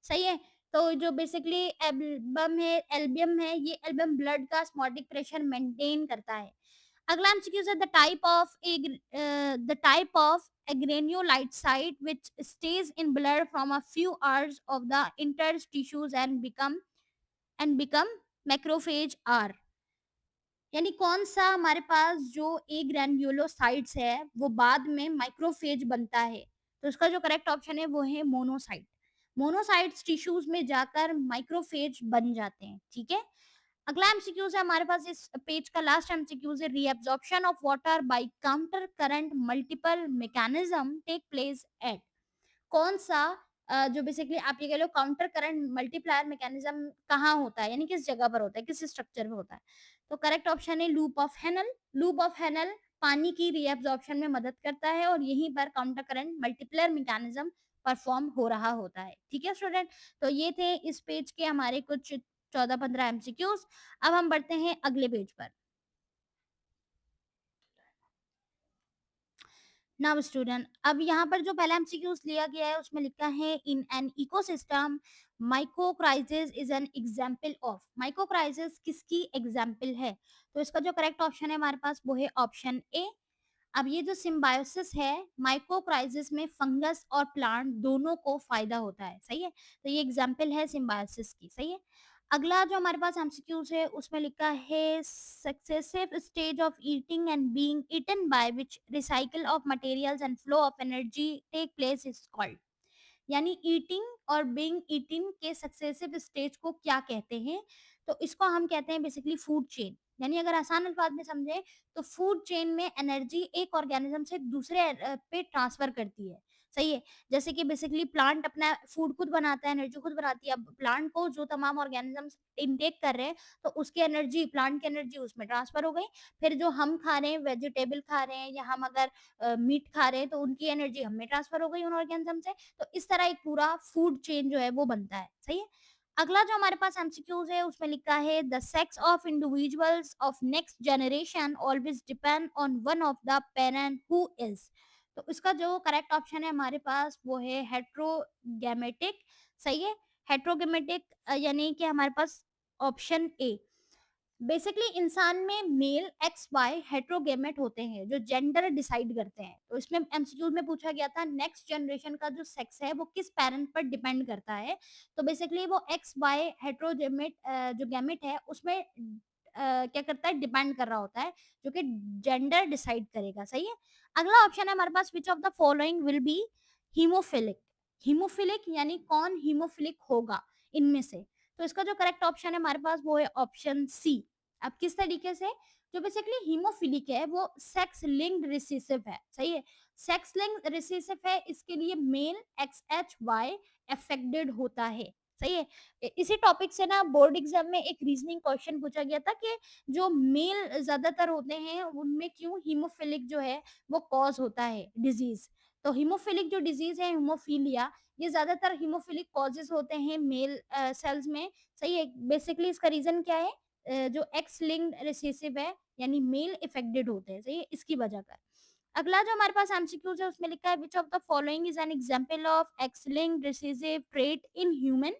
सही है। तो जो बेसिकली एल्बियम है, ये एल्बियम ब्लड का ऑस्मोटिक प्रेशर मेंटेन करता है। अगला एमसीक्यू है the type of granulocyte which stays in blood from a few hours of the interstitials and become macrophage are, यानी कौन सा हमारे पास जो ए ग्रैन्युलोसाइट्स है वो बाद में माइक्रोफेज बनता है? तो इसका जो करेक्ट ऑप्शन है वो है मोनोसाइट। मोनोसाइट्स टिश्यूज में जाकर माइक्रोफेज बन जाते हैं, ठीक है। अगला एमसीक्यूज है हमारे पास, इस पेज का लास्ट एमसीक्यूज है, reabsorption of water by counter current multiple mechanism take place at, कौन सा जो बेसिकली आप ये कह लो काउंटर करंट मल्टीप्लायर मैकेनिज्म कहाँ होता है, यानी किस जगह पर होता है, किस स्ट्रक्चर में होता है? तो करेक्ट ऑप्शन है loop of Henle. Loop of Henle पानी की रीअब्जॉर्प्शन में मदद करता है और यहीं पर counter current multiplier mechanism perform हो रहा होता है, ठीक है स्टूडेंट। तो ये थे इस पेज के हमारे कुछ 14-15 एमसीक्यूज। अब हम बढ़ते हैं अगले पेज पर। नाउ स्टूडेंट, अब यहाँ पर जो पहला एमसीक्यूज लिया गया है उसमें लिखा है in an ecosystem microcrisis is an example of, microcrisis किसकी एग्जाम्पल है? तो इसका जो करेक्ट ऑप्शन है हमारे पास वो है ऑप्शन ए। अब ये जो सिम्बायोसिस है माइक्रोक्राइसिस में फंगस और प्लांट दोनों को फायदा होता है, सही है। तो ये एग्जाम्पल है सिम्बायोसिस की, सही है। अगला जो हमारे पास एमसीक्यूज है उसमें लिखा है successive stage of eating and being eaten by which recycle of materials and flow of energy take place is called, यानी ईटिंग और बीइंग ईटिंग के सक्सेसिव स्टेज को क्या कहते हैं? तो इसको हम कहते हैं बेसिकली फूड चेन। यानी अगर आसान अल्फाज में समझे तो फूड चेन में एनर्जी एक ऑर्गेनिज्म से दूसरे पे ट्रांसफर करती है, सही है। जैसे कि बेसिकली प्लांट अपना फूड खुद बनाता है, एनर्जी खुद बनाती है। अब प्लांट को जो तमाम ऑर्गेनिजम्स इनटेक कर रहे हैं तो उसकी एनर्जी, प्लांट की एनर्जी उसमें ट्रांसफर हो गई। फिर जो हम खा रहे हैं, वेजिटेबल खा रहे हैं या हम अगर मीट खा रहे हैं तो उनकी एनर्जी हमें ट्रांसफर हो गई उन ऑर्गेनिज्म से। तो इस तरह एक पूरा फूड चेन जो है वो बनता है, सही है। अगला जो हमारे पास एमसीक्यूज है उसमें लिखा है the sex of individuals of next generation always depend on one of the parent who is, तो इसका जो करेक्ट ऑप्शन है हमारे पास वो है हेट्रोगेमेटिक, सही है। हेट्रोगेमेटिक यानी कि हमारे पास ऑप्शन ए। बेसिकली इंसान में मेल एक्स वाई हेट्रोगेमेट होते हैं जो जेंडर डिसाइड करते हैं। तो इसमें एमसीक्यूज में पूछा गया था नेक्स्ट जनरेशन का जो सेक्स है वो किस पेरेंट पर डिपेंड करता है? तो बेसिकली वो एक्स वाई हेट्रोगेमेट जो गैमेट है उसमें क्या करता है, डिपेंड कर रहा होता है, जो कि जेंडर डिसाइड करेगा, सही है। अगला ऑप्शन है हमारे पास which of the following will be haemophilic, haemophilic यानी कौन हीमोफिलिक होगा इनमें से? तो इसका जो करेक्ट ऑप्शन है हमारे पास वो है ऑप्शन सी। अब किस तरीके से? जो बेसिकली हीमोफिलिक है वो सेक्स लिंक्ड रिसेसिव है, सही है। सेक्स लिंक्ड रिसेसिव है, इसके लिए male X H Y affected होता है, सही है। इसी टॉपिक से ना बोर्ड एग्जाम में एक रीजनिंग क्वेश्चन पूछा गया था कि जो मेल ज्यादातर होते हैं उनमें क्यों हीमोफिलिक जो है वो कॉज होता है डिजीज। तो हीमोफिलिक जो डिजीज है हीमोफीलिया, ये ज्यादातर हीमोफिलिक कॉजेज होते हैं मेल सेल्स में, सही है। बेसिकली इसका रीजन क्या है? जो एक्स लिंक्ड रिसेसिव है यानी मेल इफेक्टेड होते हैं, सही है, इसकी वजह कर। अगला जो हमारे पास एमसीक्यूज है उसमें लिखा है which of the following is an example of X linked recessive trait in human,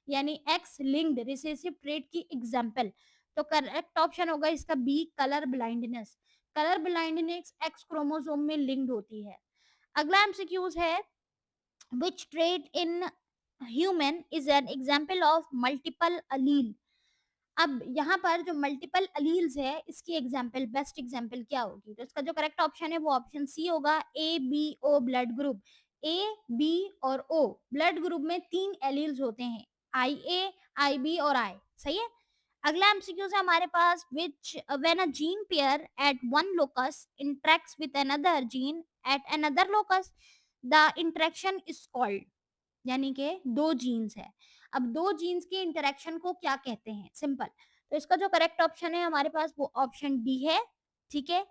यानी एक्स लिंक्ड रिसेसिव ट्रेट की एग्जांपल। तो करेक्ट ऑप्शन होगा इसका B, colour blindness. Colour blindness X chromosome में लिंक्ड होती है। अगला एमसीक्यूज है which trait in human is an example of multiple allele. अब यहाँ पर जो मल्टीपल अलील्स है इसकी एग्जाम्पल, बेस्ट एग्जाम्पल क्या होगी? तो इसका जो करेक्ट ऑप्शन है वो ऑप्शन सी होगा, A B O blood group. A, B और ओ ब्लड ग्रुप में 3 एलील्स होते हैं, आई ए, आई बी और आई। सही है। अगला एमसीक्यू है हमारे पास, which when a gene pair at one locus interacts with another gene at another locus, the interaction is called. यानी कि 2 जीन्स है। अब 2 जीन्स की इंटरेक्शन को क्या कहते हैं? सिंपल। तो इसका जो करेक्ट ऑप्शन है हमारे पास वो ऑप्शन डी है। ठीक है।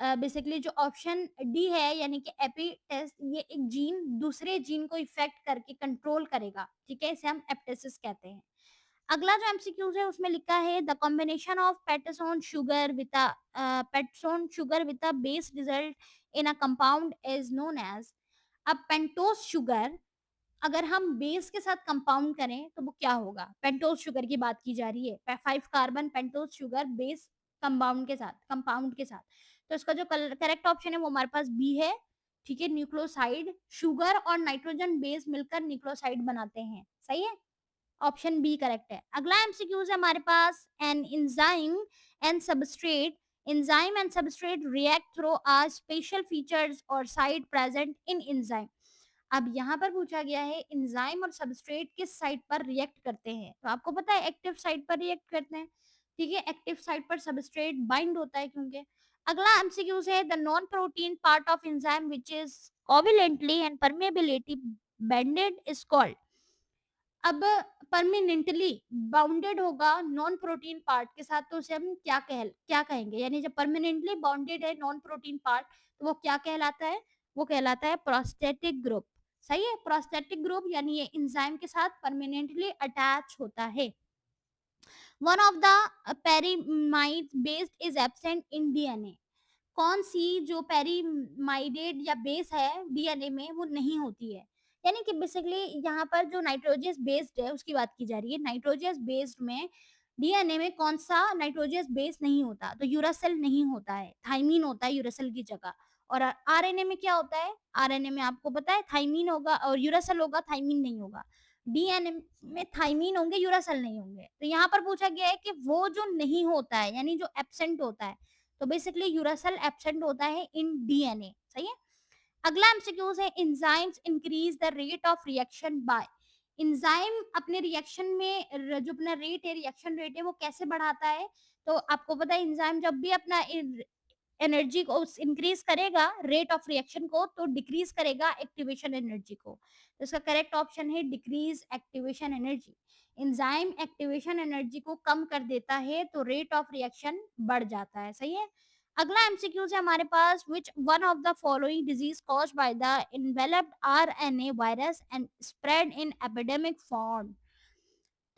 बेसिकली जो ऑप्शन डी है यानी कि एपिटेस, ये एक जीन दूसरे जीन को इफेक्ट करके कंट्रोल करेगा। ठीक है, इसे हम एप्टेसिस कहते हैं। अगला जो एमसीक्यूज है उसमें लिखा है, the combination of pentose sugar with a base result in a compound is known as. अब पेंटोस शुगर अगर हम बेस के साथ कंपाउंड करें तो वो क्या होगा? पेंटोस शुगर की बात की जा रही है, 5 carbon pentose sugar base compound के साथ। तो इसका जो करेक्ट ऑप्शन है वो हमारे पास बी है। ठीक है, न्यूक्लियोसाइड, शुगर और नाइट्रोजन बेस मिलकर न्यूक्लियोसाइड बनाते हैं। सही है, ऑप्शन बी करेक्ट है। अगला एमसीक्यूज है हमारे पास, an enzyme and substrate, enzyme and substrate react through are special features और साइड प्रेजेंट इन एंजाइम। अब यहाँ पर पूछा गया है एंजाइम और सबस्ट्रेट किस साइट पर रिएक्ट करते हैं? तो आपको पता है एक्टिव साइट पर रिएक्ट करते हैं। ठीक है, एक्टिव साइट पर सबस्ट्रेट बाइंड होता है क्योंकि। अगला एमसीक्यू है, the non protein part of enzyme which is covalently and permeability bended is called. अब परमानेंटली बाउंडेड होगा नॉन प्रोटीन पार्ट के साथ तो उसे हम क्या कहेंगे? यानी जब परमानेंटली बाउंडेड है नॉन प्रोटीन पार्ट तो वो क्या कहलाता है? वो कहलाता है प्रोस्थेटिक ग्रुप। सही है, प्रोस्थेटिक ग्रुप यानी ये एंजाइम के साथ परमानेंटली अटैच होता है। One of the pyrimidine based is absent in DNA. कौन सी जो पेरीमाइडेट या बेस है डीएनए में वो नहीं होती है? यानी कि बेसिकली यहाँ पर जो नाइट्रोजस बेस्ड है उसकी बात की जा रही है। नाइट्रोजस बेस्ड में डीएनए में कौन सा नाइट्रोजस बेस नहीं होता? तो यूरासिल नहीं होता है, थाइमीन होता है यूरासिल की जगह। और आरएनए में क्या होता है? आरएनए में आपको पता है थाइमीन होगा और यूरासिल होगा, थाइमीन नहीं होगा। डीएनए में थाइमीन होंगे, यूरासिल नहीं होंगे। तो यहाँ पर पूछा गया है कि वो जो नहीं होता है यानी जो एब्सेंट होता है, तो बेसिकली यूरासिल एब्सेंट होता है इन डीएनए। सही है। अगला एमसीक्यूज है, enzymes increase the rate of reaction by. Enzyme अपने रिएक्शन में जो अपना रेट है, रिएक्शन रेट है, वो कैसे बढ़ाता है? तो आपको पता है एंजाइम जब भी अपना एनर्जी को इंक्रीज करेगा, रेट ऑफ रिएक्शन को, तो डिक्रीज करेगा एक्टिवेशन एनर्जी को। तो इसका करेक्ट ऑप्शन है decrease activation energy. Enzyme activation energy को कम कर देता है तो रेट ऑफ रिएक्शन बढ़ जाता है। सही है। अगला एमसीक्यूज है हमारे पास, which one of the following disease caused by the enveloped RNA virus and spread in epidemic form.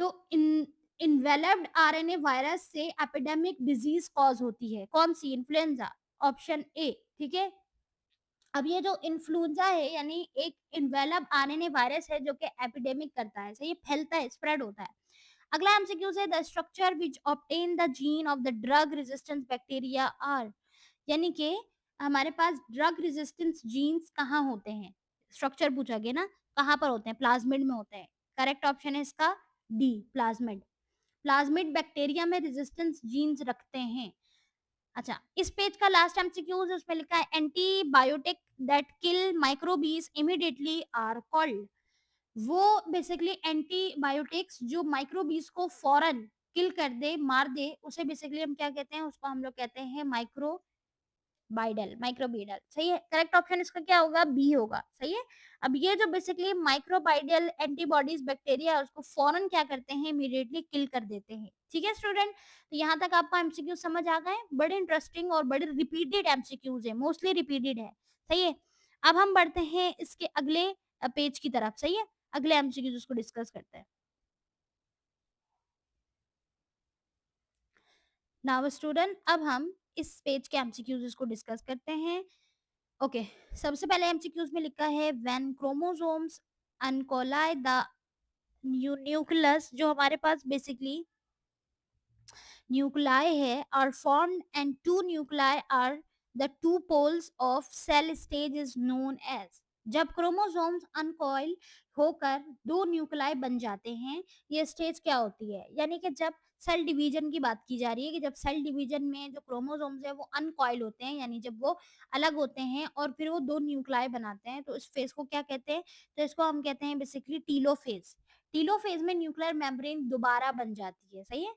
तो इन इन्वेलप्ड आरएनए वायरस से एपिडेमिक डिजीज कॉज होती है, कौन सी? Influenza, option A. ठीक है। अब ये जो इन्फ्लुएंजा है यानी एक इन्वेलप आरएनए वायरस है जो कि एपिडेमिक करता है। सही, ये फैलता है, स्प्रेड होता है। अगला एमसीक्यू है, the structure which obtain the gene of the drug resistance bacteria are. यानी कि हमारे पास ड्रग रेजिस्टेंस जीन्स कहाँ होते हैं? स्ट्रक्चर पूछा गया ना, कहाँ पर होते हैं? प्लाज्मिड में होते हैं। करेक्ट ऑप्शन है इसका डी, प्लाज्मिड। प्लाज्मिड बैक्टीरिया में रेजिस्टेंस जीन्स रखते हैं। अच्छा, इस पेज का लास्ट एमसीक्यूज उसमें लिखा है, antibiotic that kill microbes immediately are called. वो बेसिकली एंटीबायोटिक्स जो माइक्रोबीज को फौरन किल कर दे, मार दे, उसे बेसिकली हम क्या कहते हैं? उसको हम लोग कहते हैं माइक्रोबाइडल। सही है, करेक्ट ऑप्शन इसका क्या होगा? बी होगा। सही है। अब ये जो बेसिकली माइक्रोबाइडल एंटीबॉडीज बैक्टीरिया है उसको फौरन क्या करते हैं? इमीडिएटली किल कर देते हैं। ठीक है स्टूडेंट, तो यहाँ तक आपको एमसीक्यू समझ आ गए। बड़े इंटरेस्टिंग और बड़े रिपीटेड एमसीक्यूज है, मोस्टली रिपीटेड है। सही है। अब हम बढ़ते हैं इसके अगले पेज की तरफ। सही है, अगले एमसीक्यूज उसको डिस्कस करते हैं। नाउ स्टूडेंट, अब हम इस पेज के एमसीक्यूज को डिस्कस करते हैं। ओके, सबसे पहले एमसीक्यूज में लिखा है, when chromosomes uncoil the nucleus, जो हमारे पास बेसिकली न्यूक्लियाई है, are formed and two nuclei are the two poles of cell stage is known as. जब क्रोमोसोम्स अनकॉइल होकर 2 न्यूक्लियाई बन जाते हैं, ये स्टेज क्या होती है? यानी कि जब सेल डिवीजन की बात की जा रही है कि जब सेल डिवीजन में जो क्रोमोसोम्स है वो अनकॉइल होते हैं, यानी जब वो अलग होते हैं और फिर वो 2 न्यूक्लियाई बनाते हैं, तो इस फेज़ को क्या कहते हैं? तो इसको हम कहते हैं बेसिकली टीलोफेज़। टीलोफेज़ में न्यूक्लियर मेम्ब्रेन दोबारा बन जाती है, सही है?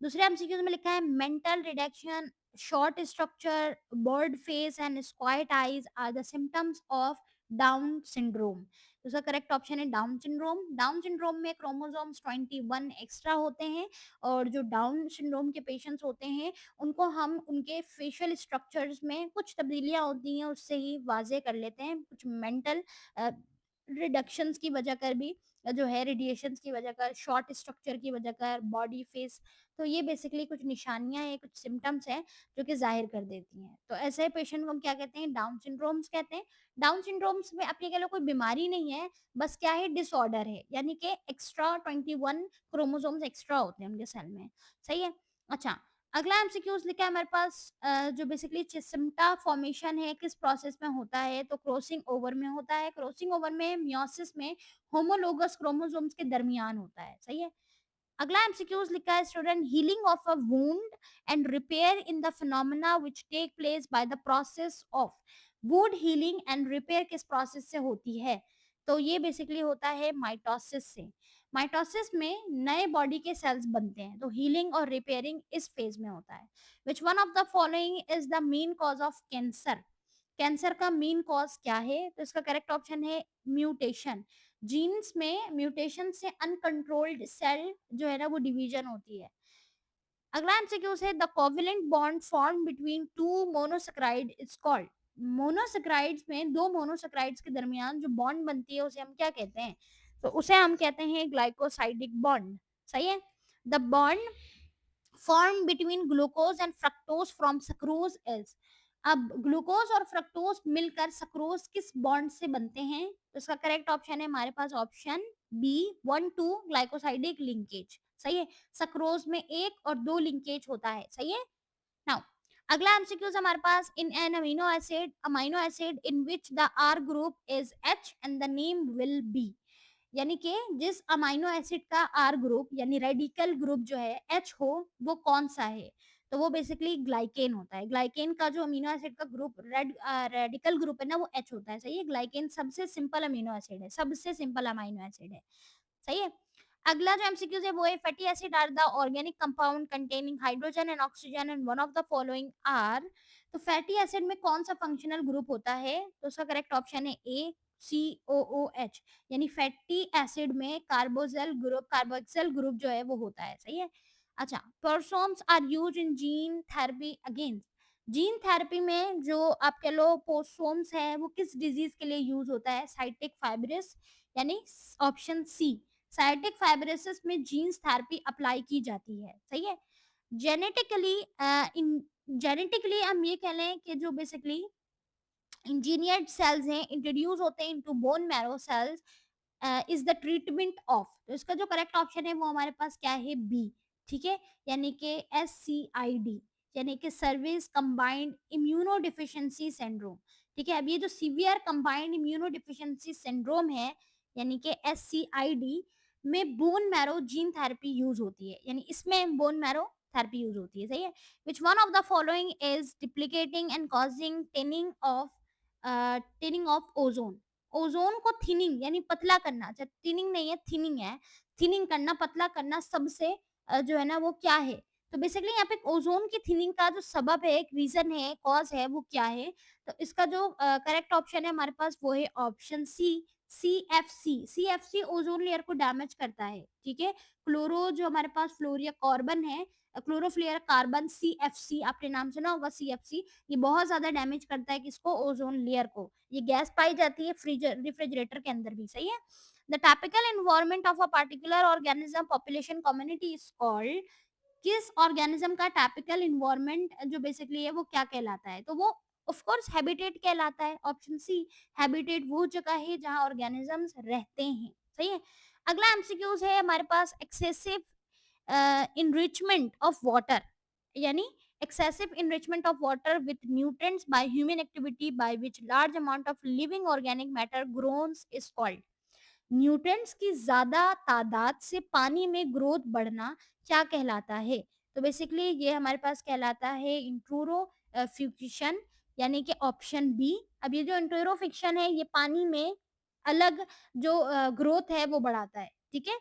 दूसरे एमसीक्यूज में लिखा है mental reduction, short structure, bird face and squint eyes are the symptoms of Down syndrome. तो उसका करेक्ट ऑप्शन है डाउन सिंड्रोम। डाउन सिंड्रोम में क्रोमोसोम्स 21 एक्स्ट्रा होते हैं और जो डाउन सिंड्रोम के पेशेंट्स होते हैं उनको हम उनके फेशियल स्ट्रक्चर्स में कुछ तब्दीलियां होती हैं उससे ही वाजे कर लेते हैं, कुछ मेंटल रिडक्शंस की वजह कर भी, जो है रेडिएशंस की वजह कर, शॉर्ट स्ट्रक्चर की वजह कर, बॉडी फेस, तो ये बेसिकली कुछ निशानियाँ हैं, कुछ सिम्पटम्स हैं जो कि ज़ाहिर कर देती हैं। तो ऐसे पेशेंट को हम क्या कहते हैं? डाउन सिंड्रोम्स कहते हैं। डाउन सिंड्रोम्स में अपने कह लो कोई बीमारी नहीं है, बस क्या है डिसऑर्डर है, यानी कि एक्स्ट्रा 21 क्रोमोसोम्स एक्स्ट्रा होते हैं उनके सेल में। सही है? अच्छा, अगला एमसीक्यूज़ लिखा है हमारे पास जो बेसिकली चिस्मटा फॉर्मेशन है किस प्रोसेस में होता है? तो क्रॉसिंग ओवर में होता है। क्रॉसिंग ओवर में मियोसिस में होमोलोगस क्रोमोसोम्स के दरमियान होता है। सही है? अगला एमसीक्यूज लिखा है student healing of a wound and repair in the phenomena which take place by the process of wound healing and repair किस प्रोसेस से होती है? तो ये बेसिकली होता है माइटोसिस से। माइटोसिस में नए बॉडी के सेल्स बनते हैं, तो हीलिंग और रिपेयरिंग इस फेज में होता है। Which one of the following is the main cause of cancer? Cancer का मेन कॉज क्या है? तो इसका करेक्ट ऑप्शन है म्यूटेशन। जीन्स में म्यूटेशन से अनकंट्रोल्ड सेल जो है ना वो डिवीजन होती है। अगला एमसीक्यूज है the covalent bond form between two monosaccharide is called. Monosaccharides में दो मोनोसेक्राइड्स के दरमियान जो बॉन्ड बनती है उसे हम क्या कहते हैं? तो उसे हम कहते हैं ग्लाइकोसाइडिक बॉन्ड। सही है? The bond form between glucose and fructose from sucrose is. अब ग्लूकोज और फ्रक्टोज मिलकर सक्रोज किस बॉन्ड से बनते हैं? तो इसका करेक्ट ऑप्शन है हमारे पास ऑप्शन बी 1 2 ग्लाइकोसाइडिक लिंकेज। सही है? सक्रोज में एक और दो लिंकेज होता है। सही है? नाउ अगला एमसीक्यूज हमारे पास in an amino acid in which the R group is H and the name will be. यानी कि जिस अमाइनो एसिड का आर ग्रुप यानी रेडिकल ग्रुप जो है एच हो, वो कौन सा है? तो वो बेसिकली ग्लाइकेन होता है। ग्लाइकेन का जो अमीनो एसिड का ग्रुप रेडिकल ग्रुप है ना वो एच होता है। सही है? ग्लाइकेन सबसे सिंपल अमीनो एसिड है, सबसे सिंपल अमाइनो एसिड है। सही है? अगला जो एमसीक्यूज है वो है fatty acid are the organic compound containing hydrogen and oxygen and one of the following are. तो फैटी एसिड में कौन सा फंक्शनल ग्रुप होता है? तो उसका करेक्ट ऑप्शन है A C O O H. यानी फैटी एसिड में कार्बोक्सिल ग्रुप जो है वो होता है। सही है? अच्छा, peroxisomes are use in gene therapy against. Gene therapy में जो आप कह लो पोसोम्स है वो किस डिजीज के लिए यूज होता है? साइटिक फाइब्रिस, यानी ऑप्शन सी साइटिक फाइब्रोसिस में जीन्स थेरेपी अप्लाई की जाती है। सही है? जेनेटिकली इन जेनेटिकली हम ये कह लें कि जो बेसिकली इंजीनियर्ड सेल्स हैं इंट्रोड्यूस होते हैं into bone marrow cells is the treatment of. तो इसका जो करेक्ट ऑप्शन है वो हमारे पास क्या है? बी। ठीक है? यानी कि एस सी आई डी, यानी कि service combined immuno deficiency syndrome. ठीक है? अब ये जो severe combined immuno deficiency syndrome है, यानी कि एस सी आई डी में bone marrow gene therapy use होती है, यानी इसमें बोन मैरो थेरेपी यूज होती है। सही है? Which one of the following is depleting and causing thinning of ozone. Ozone को थिनिंग यानी पतला करना, जब थिनिंग नहीं है थिनिंग है, थिनिंग करना, पतला करना सबसे जो है ना वो क्या है? तो बेसिकली यहाँ पे ओजोन की थिनिंग का जो सबब है, एक रीजन है, कॉज है, वो क्या है? तो इसका जो करेक्ट ऑप्शन है हमारे पास वो है option C CFC. CFC ozone layer को डैमेज करता है। ठीक है? क्लोरो जो हमारे पास फ्लोरिया कार्बन है, क्लोरोफ्लोर कार्बन, सीएफसी आपने नाम सुना होगा सीएफसी, ये बहुत ज्यादा डैमेज करता है किसको? ओजोन लेयर को। ये गैस पाई जाती है फ्रीजर रेफ्रिजरेटर के अंदर भी। सही है? The topical environment of a particular organism population community is called. किस ऑर्गेनिज्म का टापिकल इन्वायरमेंट जो बेसिकली है वो क्या कहलाता है? तो वो ऑफ कोर्स हैबिटेट कहलाता है। ऑप्शन सी, हैबिटेट वो जगह है जहां ऑर्गेनिजम्स रहते हैं। सही है? अगला एमसीक्यूज है हमारे पास एक्सेसिव इनरिचमेंट ऑफ वाटर, यानी excessive enrichment of water with nutrients by human activity by which large amount of living organic matter grows is called। Nutrients की ज्यादा तादाद से पानी में ग्रोथ बढ़ना क्या कहलाता है? तो बेसिकली ये हमारे पास कहलाता है इंट्रूरोफिकेशन, यानी कि ऑप्शन बी। अब ये जो इंट्रूरोफिक्शन है ये पानी में अलग जो ग्रोथ है वो बढ़ाता है, ठीक है।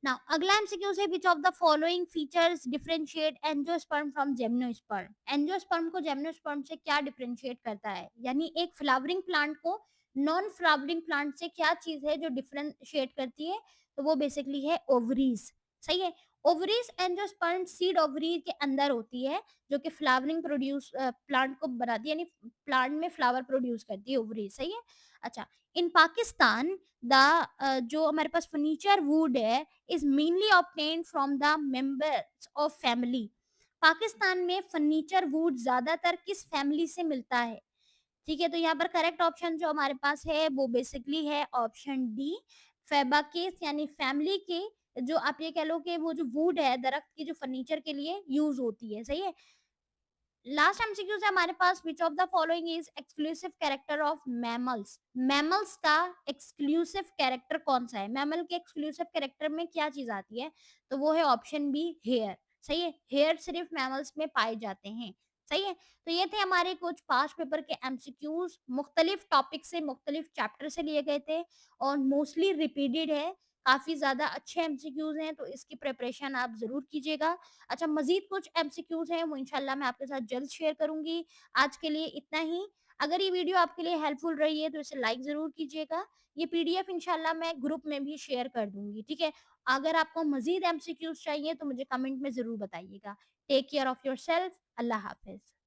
नाउ अगला एमसीक्यू है which of the following features differentiate angiosperm from gymnosperm. Angiosperm को जिम्नोस्पर्म से क्या डिफरेंशिएट करता है, यानी एक फ्लावरिंग प्लांट को नॉन फ्लावरिंग प्लांट से क्या चीज है जो डिफरेंशिएट करती है? तो वो बेसिकली है ओवरीज। सही है। ओवरीज एंजियोस्पर्म सीड ओवरी के अंदर होती है जो कि फ्लावरिंग प्रोड्यूस प्लांट को बनाती है, यानी प्लांट में फ्लावर प्रोड्यूस करती है ओवरीज। सही है। अच्छा, इन पाकिस्तान द जो हमारे पास फर्नीचर वुड है is mainly obtained from the members of family। Pakistan में फर्नीचर वुड ज्यादातर किस फैमिली से मिलता है? ठीक है, तो यहाँ पर करेक्ट ऑप्शन जो हमारे पास है वो बेसिकली है ऑप्शन डी, फेबाकेस, यानी फैमिली के जो आप ये कह लो कि वो जो वुड है दरख्त की जो फर्नीचर के लिए यूज होती है। सही है। लास्ट एमसीक्यू है हमारे पास which of the following is exclusive character of mammals. Mammals का एक्सक्लूसिव कैरेक्टर कौन सा है? मैमल के एक्सक्लूसिव कैरेक्टर में क्या चीज आती है? तो वो है ऑप्शन बी, हेयर। सही है। हेयर सिर्फ मैमल्स में पाए जाते हैं। सही है। तो ये थे हमारे कुछ पास्ट पेपर के एमसीक्यूज, मुख्तलिफ टॉपिक से मुख्तलिफ चैप्टर से लिए गए थे और मोस्टली रिपीटेड है। काफी ज्यादा अच्छे एमसीक्यूज हैं, तो इसकी प्रिपरेशन आप जरूर कीजिएगा। अच्छा, मज़ीद कुछ एमसीक्यूज़ हैं वो इंशाल्लाह मैं आपके साथ जल्द शेयर करूँगी। आज के लिए इतना ही। अगर ये वीडियो आपके लिए हेल्पफुल रही है तो इसे लाइक ज़रूर कीजिएगा। ये पीडीएफ इंशाल्लाह मैं ग्रुप में भी शेयर कर दूँगी, ठीक है? अगर आपको मज़ीद एमसीक्यूज़ चाहिए तो मुझे कमेंट में ज़रूर बताइएगा। Take care of yourself. Allah हाफ़िज़।